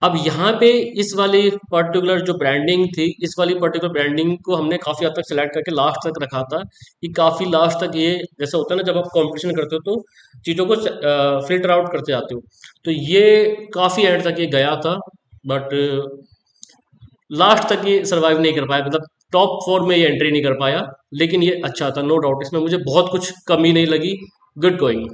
अब यहाँ पे इस वाली पर्टिकुलर जो ब्रांडिंग थी, इस वाली पर्टिकुलर ब्रांडिंग को हमने काफ़ी हद तक सिलेक्ट करके लास्ट तक रखा था कि काफ़ी लास्ट तक, ये जैसा होता है ना जब आप कंपटीशन करते हो तो चीज़ों को फिल्टर आउट करते जाते हो, तो ये काफ़ी एंड तक ये गया था, बट लास्ट तक ये सर्वाइव नहीं कर पाया, मतलब टॉप 4 में ये एंट्री नहीं कर पाया। लेकिन ये अच्छा था, नो डाउट, इसमें मुझे बहुत कुछ कमी नहीं लगी, गुड गोइंग।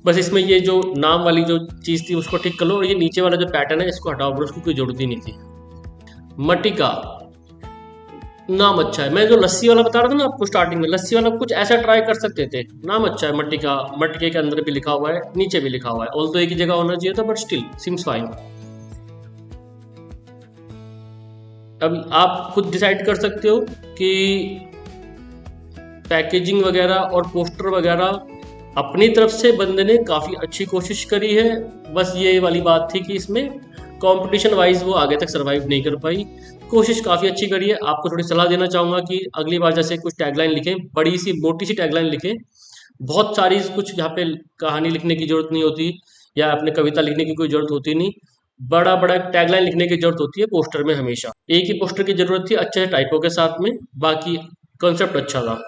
बस इसमें ये जो नाम वाली जो चीज़ थी उसको ठीक कर लो, और ये नीचे वाला जो पैटर्न है इसको हटाओ, उसको कोई जरूरत ही नहीं थी। मटिका नाम अच्छा है, मैं जो लस्सी वाला बता रहा था ना आपको स्टार्टिंग में, लस्सी वाला कुछ ऐसा ट्राई कर सकते थे, नाम अच्छा है मटिका, मटके के अंदर भी लिखा हुआ है, नीचे भी लिखा हुआ है, ऑल तो एक ही जगह होना चाहिए था, बट स्टिल सिम्स फाइन। अब आप खुद डिसाइड कर सकते हो कि पैकेजिंग वगैरह और पोस्टर वगैरह अपनी तरफ से बंदे ने काफ़ी अच्छी कोशिश करी है, बस ये वाली बात थी कि इसमें कंपटीशन वाइज वो आगे तक सरवाइव नहीं कर पाई। कोशिश काफ़ी अच्छी करी है। आपको थोड़ी सलाह देना चाहूँगा कि अगली बार जैसे कुछ टैगलाइन लिखें, बड़ी सी मोटी सी टैगलाइन लिखें, बहुत सारी कुछ यहाँ पे कहानी लिखने की जरूरत नहीं होती, या अपने कविता लिखने की कोई जरूरत होती नहीं, बड़ा बड़ा टैगलाइन लिखने की जरूरत होती है पोस्टर में हमेशा। एक ही पोस्टर की जरूरत थी अच्छे टाइपों के साथ में, बाकी कॉन्सेप्ट अच्छा था,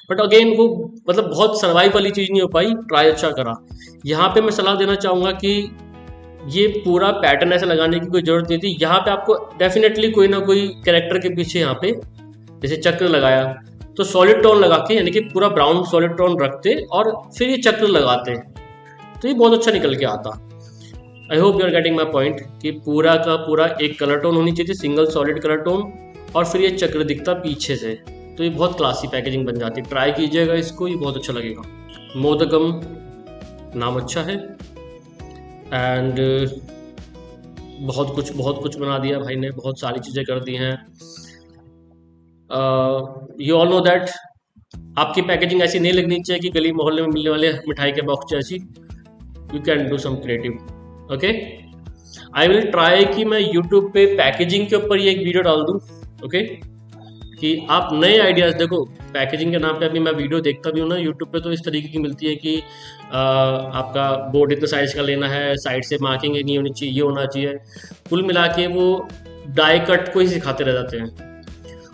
बट अगेन वो मतलब बहुत सर्वाइव वाली चीज़ नहीं हो पाई, ट्राई अच्छा करा। यहाँ पे मैं सलाह देना चाहूँगा कि ये पूरा पैटर्न ऐसे लगाने की कोई जरूरत नहीं थी, यहाँ पे आपको डेफिनेटली कोई ना कोई कैरेक्टर के पीछे यहाँ पे जैसे चक्र लगाया तो सॉलिड टोन लगा के, यानी कि पूरा ब्राउन सॉलिड टोन रखते और फिर ये चक्र लगाते तो ये बहुत अच्छा निकल के आता। I hope you are getting my point कि पूरा का पूरा एक कलर टोन होनी चाहिए, सिंगल सॉलिड कलर टोन, और फिर ये चक्र दिखता पीछे से, तो ये बहुत क्लासी पैकेजिंग बन जाती है। ट्राई कीजिएगा इसको, ये बहुत अच्छा लगेगा। मोदकम नाम अच्छा है, एंड बहुत कुछ बना दिया भाई ने, बहुत सारी चीज़ें कर दी हैं। यू ऑल नो दैट आपकी पैकेजिंग ऐसी नहीं लगनी चाहिए कि गली मोहल्ले में मिलने वाले मिठाई के बॉक्स जैसी। You can do some creative, okay. I will try कि मैं यूट्यूब पे पैकेजिंग के ऊपर ये एक वीडियो डाल दूँ, ओके, कि आप नए आइडियाज़ देखो। पैकेजिंग के नाम पे अभी मैं वीडियो देखता भी हूँ ना यूट्यूब पे, तो इस तरीके की मिलती है कि आपका बोर्ड इतने साइज का लेना है, साइड से मार्किंग नहीं होनी चाहिए, ये होना चाहिए, कुल मिला के वो डाई कट को ही सिखाते रह जाते हैं।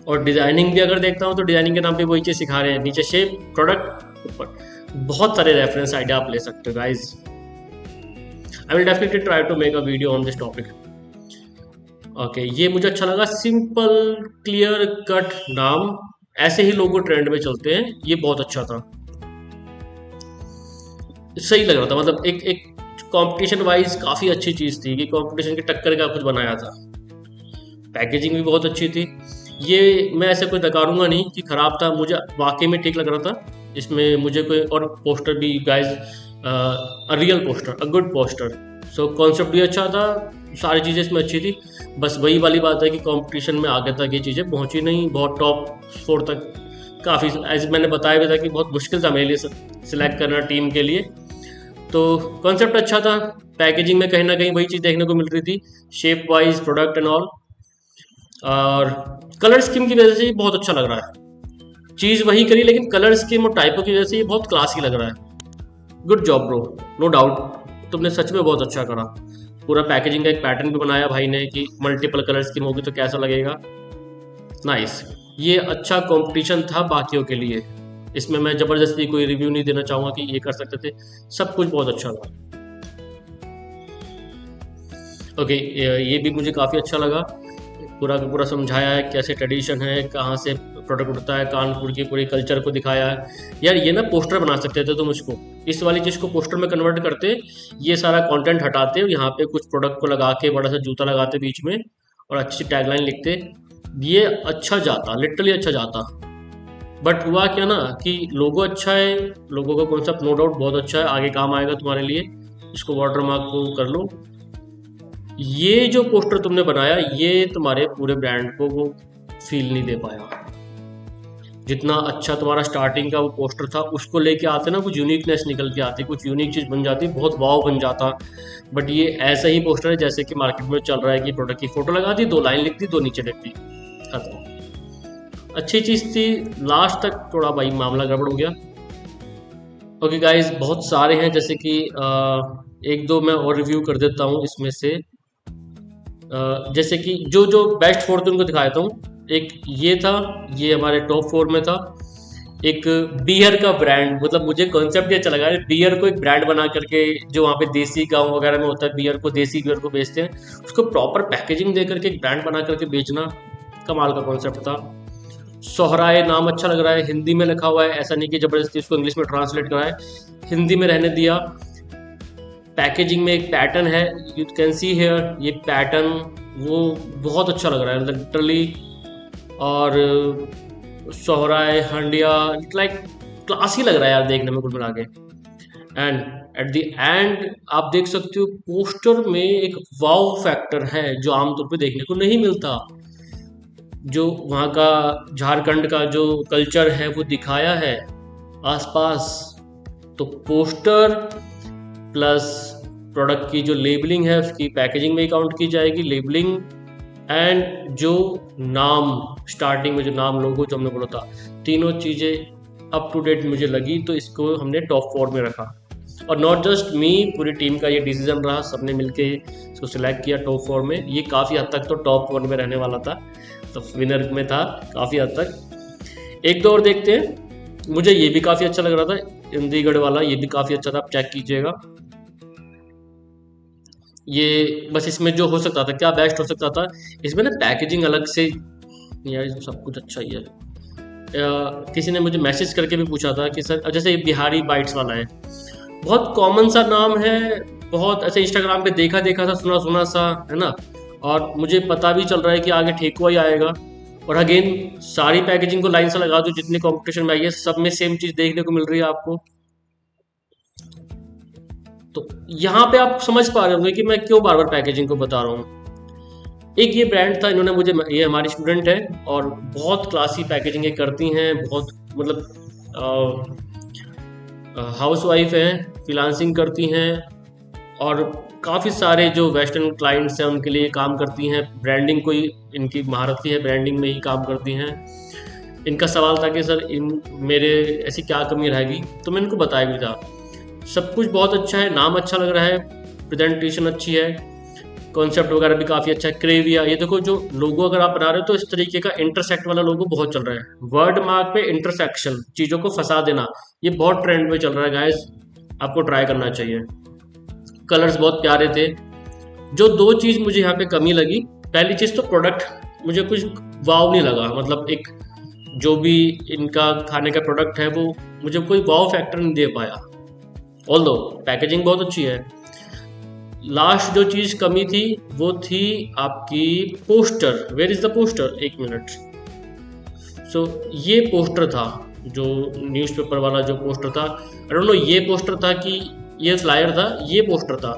और डिज़ाइनिंग भी अगर देखता हूँ तो डिज़ाइनिंग के नाम पे वही चीज़ सिखा रहे हैं, नीचे शेप, प्रोडक्ट, ऊपर बहुत सारे रेफरेंस आइडिया आप ले सकते हो guys. I will definitely try to make a video on this topic. Okay, ये मुझे अच्छा लगा, सिंपल क्लियर कट नाम, ऐसे ही लोगो ट्रेंड में चलते हैं, ये बहुत अच्छा था, सही लग रहा था, मतलब एक कंपटीशन वाइज काफ़ी अच्छी चीज़ थी कि कंपटीशन की टक्कर का कुछ बनाया था। पैकेजिंग भी बहुत अच्छी थी, ये मैं ऐसे कुछ नकारूंगा नहीं कि ख़राब था, मुझे वाकई में ठीक लग रहा था इसमें मुझे कोई। और पोस्टर भी guys, a real poster, a good poster, so concept भी अच्छा था, सारी चीज़ें इसमें अच्छी थी। बस वही वाली बात है कि कंपटीशन में आगे तक ये चीज़ें पहुंची नहीं, बहुत टॉप 4 तक काफ़ी, एज मैंने बताया भी था कि बहुत मुश्किल था मेरे लिए सिलेक्ट करना टीम के लिए। तो कॉन्सेप्ट अच्छा था, पैकेजिंग में कहीं ना कहीं वही चीज़ देखने को मिल रही थी, shape wise, product and all, और कलर स्कीम की वजह से ये बहुत अच्छा लग रहा है। चीज़ वही करी लेकिन कलर स्कीम और टाइपों की वजह से ये बहुत क्लासी लग रहा है। Good job bro, no doubt, तुमने सच में बहुत अच्छा करा। पूरा पैकेजिंग का एक पैटर्न भी बनाया भाई ने कि मल्टीपल कलर स्कीम होगी तो कैसा लगेगा। नाइस, ये अच्छा कंपटीशन था बाकियों के लिए। इसमें मैं ज़बरदस्ती कोई रिव्यू नहीं देना चाहूँगा कि ये कर सकते थे, सब कुछ बहुत अच्छा था। ओके, ये भी मुझे काफ़ी अच्छा लगा। पूरा का पूरा समझाया है कैसे ट्रेडिशन है, कहाँ से प्रोडक्ट उठता है, कानपुर की पूरी कल्चर को दिखाया है। यार ये ना पोस्टर बना सकते थे तुम इसको, इस वाली चीज़ को पोस्टर में कन्वर्ट करते, ये सारा कंटेंट हटाते और यहाँ पे कुछ प्रोडक्ट को लगा के बड़ा सा जूता लगाते बीच में और अच्छी टैगलाइन लिखते, ये अच्छा जाता, लिटरली अच्छा जाता। बट हुआ क्या ना कि लोगो अच्छा है, लोगों का कॉन्सेप्ट नो डाउट बहुत अच्छा है, आगे काम आएगा तुम्हारे लिए, इसको वाटरमार्क को कर लो। ये जो पोस्टर तुमने बनाया ये तुम्हारे पूरे ब्रांड को वो फील नहीं दे पाया। जितना अच्छा तुम्हारा स्टार्टिंग का वो पोस्टर था उसको लेके आते ना, कुछ यूनिकनेस निकल के आती, कुछ यूनिक चीज़ बन जाती, बहुत वाव बन जाता। बट ये ऐसा ही पोस्टर है जैसे कि मार्केट में चल रहा है कि प्रोडक्ट की फोटो लगा दी, 2 लाइन लिख दी, 2 नीचे लिख दी, खत्म। अच्छी चीज़ थी, लास्ट तक थोड़ा भाई मामला गड़बड़ हो गया। ओके गाइज, बहुत सारे हैं, जैसे कि 1-2 मैं और रिव्यू कर देता हूँ इसमें से। जैसे कि जो जो बेस्ट 4 थे उनको दिखा देता हूँ। एक ये था, ये हमारे टॉप 4 में था। एक बियर का ब्रांड, मतलब मुझे कॉन्सेप्ट ये अच्छा लगा, बियर को एक ब्रांड बना करके, जो वहाँ पे देसी गांव वगैरह में होता है बियर को, देसी बियर को बेचते हैं, उसको प्रॉपर पैकेजिंग दे करके एक ब्रांड बना करके बेचना, कमाल का कॉन्सेप्ट था। सोहराय नाम अच्छा लग रहा है, हिंदी में लिखा हुआ है, ऐसा नहीं कि ज़बरदस्ती उसको इंग्लिश में ट्रांसलेट करा है, हिंदी में रहने दिया। पैकेजिंग में एक पैटर्न है, यू कैन सी हेयर, ये पैटर्न वो बहुत अच्छा लग रहा है लिटरली। और सोहराय हंडिया लाइक क्लासी लग रहा है यार देखने में कुल मिला के। एंड एट द एंड आप देख सकते हो पोस्टर में एक वाव फैक्टर है जो आमतौर पे देखने को नहीं मिलता। जो वहाँ का झारखंड का जो कल्चर है वो दिखाया है आसपास, तो पोस्टर प्लस प्रोडक्ट की जो लेबलिंग है उसकी पैकेजिंग में ही काउंट की जाएगी, लेबलिंग एंड जो नाम स्टार्टिंग में जो नाम लोगो जो हमने बोला था, तीनों चीज़ें अप टू डेट मुझे लगी, तो इसको हमने टॉप 4 में रखा। और नॉट जस्ट मी, पूरी टीम का ये डिसीजन रहा, सबने मिलके इसको सिलेक्ट किया टॉप 4 में। ये काफ़ी हद तक तो टॉप 1 में रहने वाला था, तो विनर में था काफ़ी हद तक। एक दो और देखते हैं, मुझे ये भी काफ़ी अच्छा लग रहा था, इंदीगढ़ वाला, ये भी काफ़ी अच्छा था, आप चेक कीजिएगा। ये बस इसमें जो हो सकता था, क्या बेस्ट हो सकता था, इसमें ना पैकेजिंग अलग से, यार सब कुछ अच्छा ही है। किसी ने मुझे मैसेज करके भी पूछा था कि सर, जैसे ये बिहारी बाइट्स वाला है, बहुत कॉमन सा नाम है, बहुत ऐसे इंस्टाग्राम पे देखा था, सुना सुना सा है ना, और मुझे पता भी चल रहा है कि आगे ठेकुआ ही आएगा। और अगेन सारी पैकेजिंग को लाइन से लगा दो, जितने कॉम्पिटिशन में आई है सब में सेम चीज़ देखने को मिल रही है आपको। तो यहाँ पे आप समझ पा रहे होंगे कि मैं क्यों बार बार पैकेजिंग को बता रहा हूँ। एक ये ब्रांड था, इन्होंने मुझे, ये हमारी स्टूडेंट है और बहुत क्लासी पैकेजिंग करती हैं, बहुत मतलब हाउस वाइफ हैं, फ्रीलांसिंग करती हैं और काफ़ी सारे जो वेस्टर्न क्लाइंट्स हैं उनके लिए काम करती हैं। ब्रांडिंग कोई इनकी महारत है, ब्रांडिंग में ही काम करती हैं। इनका सवाल था कि सर मेरे ऐसी क्या कमी रहेगी, तो मैंने इनको बताया भी था। सब कुछ बहुत अच्छा है, नाम अच्छा लग रहा है, प्रेजेंटेशन अच्छी है, कॉन्सेप्ट वगैरह भी काफ़ी अच्छा है। क्रेविया, ये देखो जो लोगो अगर आप बना रहे हो तो इस तरीके का इंटरसेक्ट वाला लोगो बहुत चल रहा है, वर्ड मार्क पे इंटरसेक्शन, चीज़ों को फंसा देना, ये बहुत ट्रेंड में चल रहा है गाइस, आपको ट्राई करना चाहिए। कलर्स बहुत प्यारे थे। जो 2 चीज़ मुझे यहाँ पे कमी लगी, पहली चीज़ तो प्रोडक्ट मुझे कुछ वाव नहीं लगा, मतलब एक जो भी इनका खाने का प्रोडक्ट है वो मुझे कोई वाव फैक्टर नहीं दे पाया, ऑल्दो पैकेजिंग बहुत अच्छी है। लास्ट जो चीज़ कमी थी वो थी आपकी poster. Where is the poster, 1 minute. So ये पोस्टर था, जो न्यूज़पेपर वाला जो पोस्टर था, आई डोंट नो ये पोस्टर था कि ये फ्लायर था, ये पोस्टर था,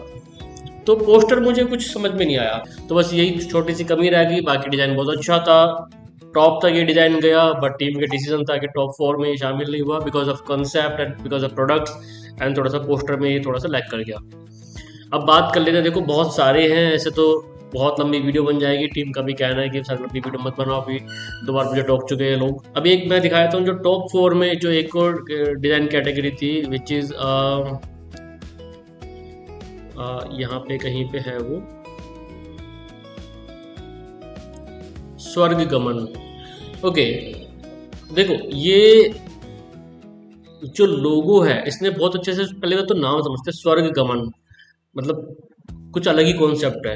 तो पोस्टर मुझे कुछ समझ में नहीं आया। तो बस यही छोटी सी कमी रह गई, बाकी डिज़ाइन बहुत अच्छा था, टॉप तक ये डिज़ाइन गया, बट टीम का डिसीजन था कि टॉप 4 में शामिल नहीं हुआ because of concept and because of products and थोड़ा सा पोस्टर में ये थोड़ा सा लैग कर गया। अब बात कर लेते हैं, देखो बहुत सारे हैं, ऐसे तो बहुत लंबी वीडियो बन जाएगी। टीम का भी कहना है कि सर लंबी वीडियो मत बनाओ, अभी 2 बार मुझे टोक चुके हैं लोग। अभी एक मैं दिखाया था जो टॉप 4 में जो एक और डिज़ाइन कैटेगरी थी, विच इज़ यहाँ पे कहीं पे है वो स्वर्ग गमन। ओके, देखो ये जो लोगो है इसने बहुत अच्छे से, पहले तो नाम समझते हैं स्वर्ग गमन, मतलब कुछ अलग ही कॉन्सेप्ट है।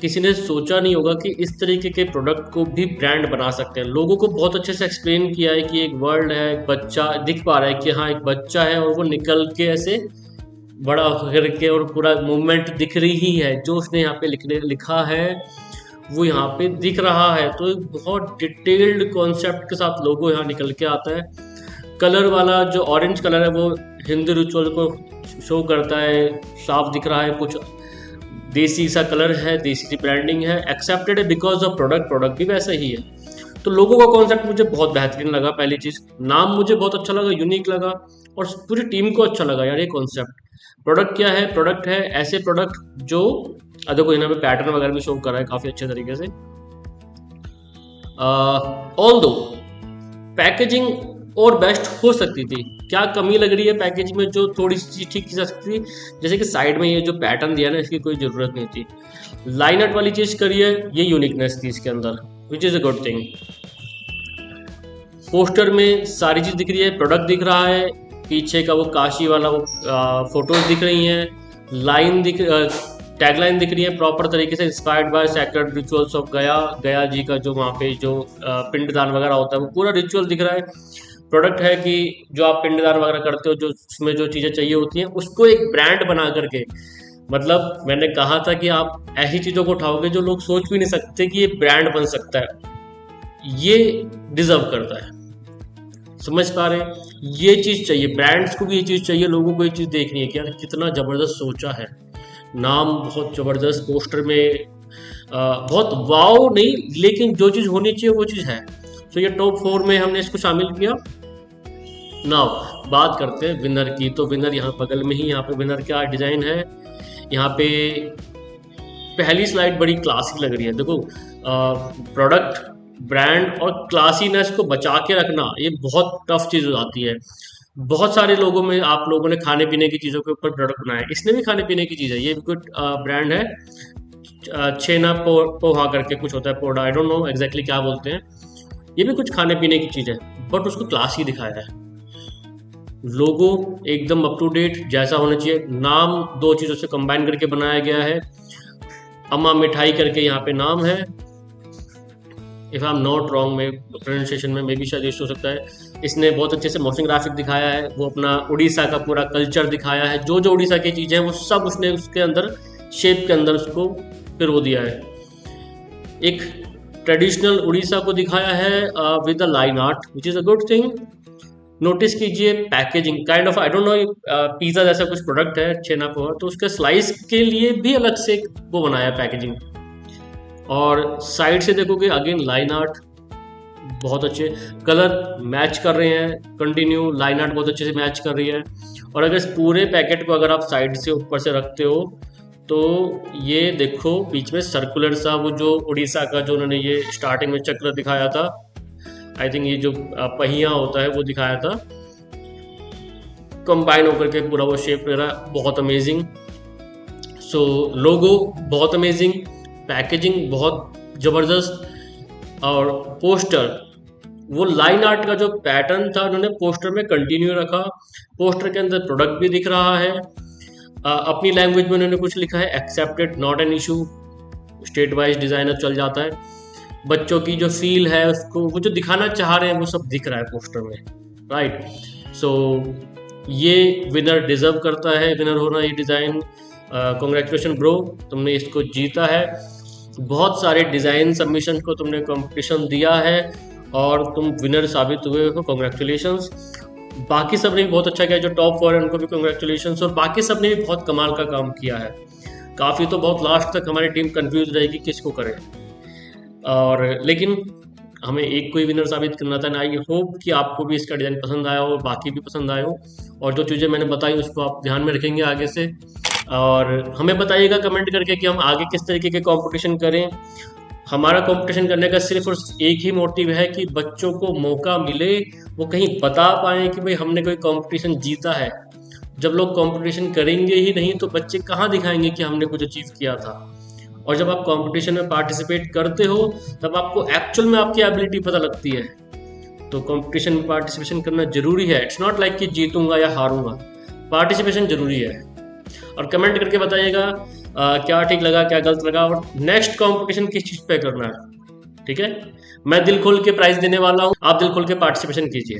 किसी ने सोचा नहीं होगा कि इस तरीके के प्रोडक्ट को भी ब्रांड बना सकते हैं। लोगों को बहुत अच्छे से एक्सप्लेन किया है कि एक वर्ल्ड है, एक बच्चा दिख पा रहा है कि हाँ एक बच्चा है और वो निकल के ऐसे बड़ा करके और पूरा मूवमेंट दिख रही है, जो उसने यहाँ पे लिखा है वो यहाँ पे दिख रहा है। तो एक बहुत डिटेल्ड कॉन्सेप्ट के साथ लोगो यहाँ निकल के आता है। कलर वाला जो ऑरेंज कलर है वो हिंदू रिचुअल को शो करता है, साफ दिख रहा है। कुछ देसी सा कलर है, देसी सी ब्रांडिंग है, एक्सेप्टेड है बिकॉज ऑफ प्रोडक्ट भी वैसा ही है। तो लोगों का कॉन्सेप्ट मुझे बहुत बेहतरीन लगा। पहली चीज़, नाम मुझे बहुत अच्छा लगा, यूनिक लगा, और पूरी टीम को अच्छा लगा यार ये कॉन्सेप्ट। प्रोडक्ट क्या है? प्रोडक्ट है ऐसे प्रोडक्ट जो देखो यहाँ पे पैटर्न वगैरह भी शो कर रहा है काफ़ी अच्छे तरीके से। ऑल्दो पैकेजिंग और बेस्ट हो सकती थी। क्या कमी लग रही है पैकेजिंग में जो थोड़ी सी ठीक की जा सकती थी? जैसे कि साइड में ये जो पैटर्न दिया ना, इसकी कोई ज़रूरत नहीं थी। लाइन आर्ट वाली चीज़ करिए, ये यूनिकनेस थी इसके अंदर, विच is a good thing. Poster में सारी चीज़ दिख रही है, प्रोडक्ट दिख रहा है, पीछे का वो काशी वाला वो फोटोज दिख रही हैं, लाइन टैगलाइन दिख रही है प्रॉपर तरीके से, inspired by sacred rituals of गया जी का जो वहाँ पे जो पिंडदान वगैरह होता है वो पूरा रिचुअल दिख रहा है। प्रोडक्ट है कि जो आप पिंडदान वगैरह करते हो, जो उसमें जो चीज़ें चाहिए होती हैं उसको एक ब्रांड बना करके, मतलब मैंने कहा था कि आप ऐसी चीज़ों को उठाओगे जो लोग सोच भी नहीं सकते कि ये ब्रांड बन सकता है, ये डिजर्व करता है। समझ पा रहे हैं? ये चीज़ चाहिए, ब्रांड्स को भी ये चीज़ चाहिए, लोगों को ये चीज़ देखनी है कि यार कितना ज़बरदस्त सोचा है, नाम बहुत ज़बरदस्त, पोस्टर में बहुत वाव नहीं, लेकिन जो चीज़ होनी चाहिए वो चीज़ है। तो ये टॉप 4 में हमने इसको शामिल किया। नाउ बात करते हैं विनर की। तो विनर यहाँ बगल में ही, यहाँ पे विनर का डिज़ाइन है। यहाँ पे पहली स्लाइड बड़ी क्लासिक लग रही है। देखो प्रोडक्ट, ब्रांड और क्लासीनेस को बचा के रखना ये बहुत टफ चीज़ हो जाती है। बहुत सारे लोगों में आप लोगों ने खाने पीने की चीज़ों के ऊपर प्रोडक्ट बनाया, इसने भी खाने पीने की चीज़ है। ये भी कुछ ब्रांड है, छेना पोहा करके कुछ होता है, पोडा, आई डोंट नो एग्जैक्टली क्या बोलते हैं। ये भी कुछ खाने पीने की चीज़ है, बट उसको क्लासी दिखाया है। लोगो एकदम अप टू डेट जैसा होना चाहिए। नाम दो चीज़ों से कंबाइन करके बनाया गया है। अम्मा मिठाई करके यहाँ पे नाम है, if I am not wrong में प्रोनाउंसिएशन में, मे बी शायद हो सकता है। इसने बहुत अच्छे से मोशन ग्राफिक दिखाया है, वो अपना उड़ीसा का पूरा कल्चर दिखाया है, जो जो उड़ीसा की चीज़ें हैं वो सब उसने उसके अंदर शेप के अंदर उसको पिरो दिया है। एक ट्रेडिशनल उड़ीसा को दिखाया है with the line art, which is a good thing. Notice कीजिए packaging, kind of I don't know, pizza जैसा कुछ प्रोडक्ट है छेना पोहा, तो उसके स्लाइस के लिए भी अलग से वो बनाया पैकेजिंग। और साइड से देखोगे अगेन लाइन आर्ट, बहुत अच्छे कलर मैच कर रहे हैं, कंटिन्यू लाइन आर्ट बहुत अच्छे से मैच कर रही है। और अगर इस पूरे पैकेट को अगर आप साइड से ऊपर से रखते हो तो ये देखो बीच में सर्कुलर सा वो जो उड़ीसा का जो उन्होंने ये स्टार्टिंग में चक्र दिखाया था, आई थिंक ये जो पहिया होता है वो दिखाया था, कंबाइन होकर के पूरा वो शेप ले रहा है, बहुत अमेजिंग। सो लोगो बहुत अमेजिंग, पैकेजिंग बहुत ज़बरदस्त, और पोस्टर वो लाइन आर्ट का जो पैटर्न था उन्होंने पोस्टर में कंटिन्यू रखा। पोस्टर के अंदर प्रोडक्ट भी दिख रहा है, अपनी लैंग्वेज में उन्होंने कुछ लिखा है, accepted not an issue, state wise designer चल जाता है। बच्चों की जो फील है उसको वो जो दिखाना चाह रहे हैं वो सब दिख रहा है पोस्टर में, राइट। सो ये विनर डिजर्व करता है विनर होना ये डिज़ाइन। कॉन्ग्रेचुलेशन ब्रो, तुमने इसको जीता है। बहुत सारे डिज़ाइन सबमिशन को तुमने कंपटीशन दिया है और तुम विनर साबित हुए हो, कॉन्ग्रेचुलेशंस। बाकी सब ने भी बहुत अच्छा किया, जो टॉप 4 है उनको भी कॉन्ग्रेचुलेशंस, और बाकी सब ने भी बहुत कमाल का काम किया है। काफ़ी तो बहुत लास्ट तक हमारी टीम कंफ्यूज रहेगी किसको करें, और लेकिन हमें एक कोई विनर साबित करना था। आई होप कि आपको भी इसका डिज़ाइन पसंद आया हो, बाकी भी पसंद आए हो, और जो चीज़ें मैंने बताई उसको आप ध्यान में रखेंगे आगे से। और हमें बताइएगा कमेंट करके कि हम आगे किस तरीके के कंपटीशन करें। हमारा कंपटीशन करने का सिर्फ और एक ही मोटिव है कि बच्चों को मौका मिले, वो कहीं बता पाएँ कि भाई हमने कोई कंपटीशन जीता है। जब लोग कंपटीशन करेंगे ही नहीं तो बच्चे कहाँ दिखाएंगे कि हमने कुछ अचीव किया था। और जब आप कंपटीशन में पार्टिसिपेट करते हो तब आपको एक्चुअल में आपकी एबिलिटी पता लगती है। तो कंपटीशन में पार्टिसिपेशन करना जरूरी है। इट्स नॉट लाइक कि जीतूंगा या हारूंगा, पार्टिसिपेशन जरूरी है। और कमेंट करके बताइएगा क्या ठीक लगा, क्या गलत लगा, और नेक्स्ट कंपटीशन किस चीज़ पे करना है। ठीक है, मैं दिल खोल के प्राइज देने वाला हूँ, आप दिल खोल के पार्टिसिपेशन कीजिए।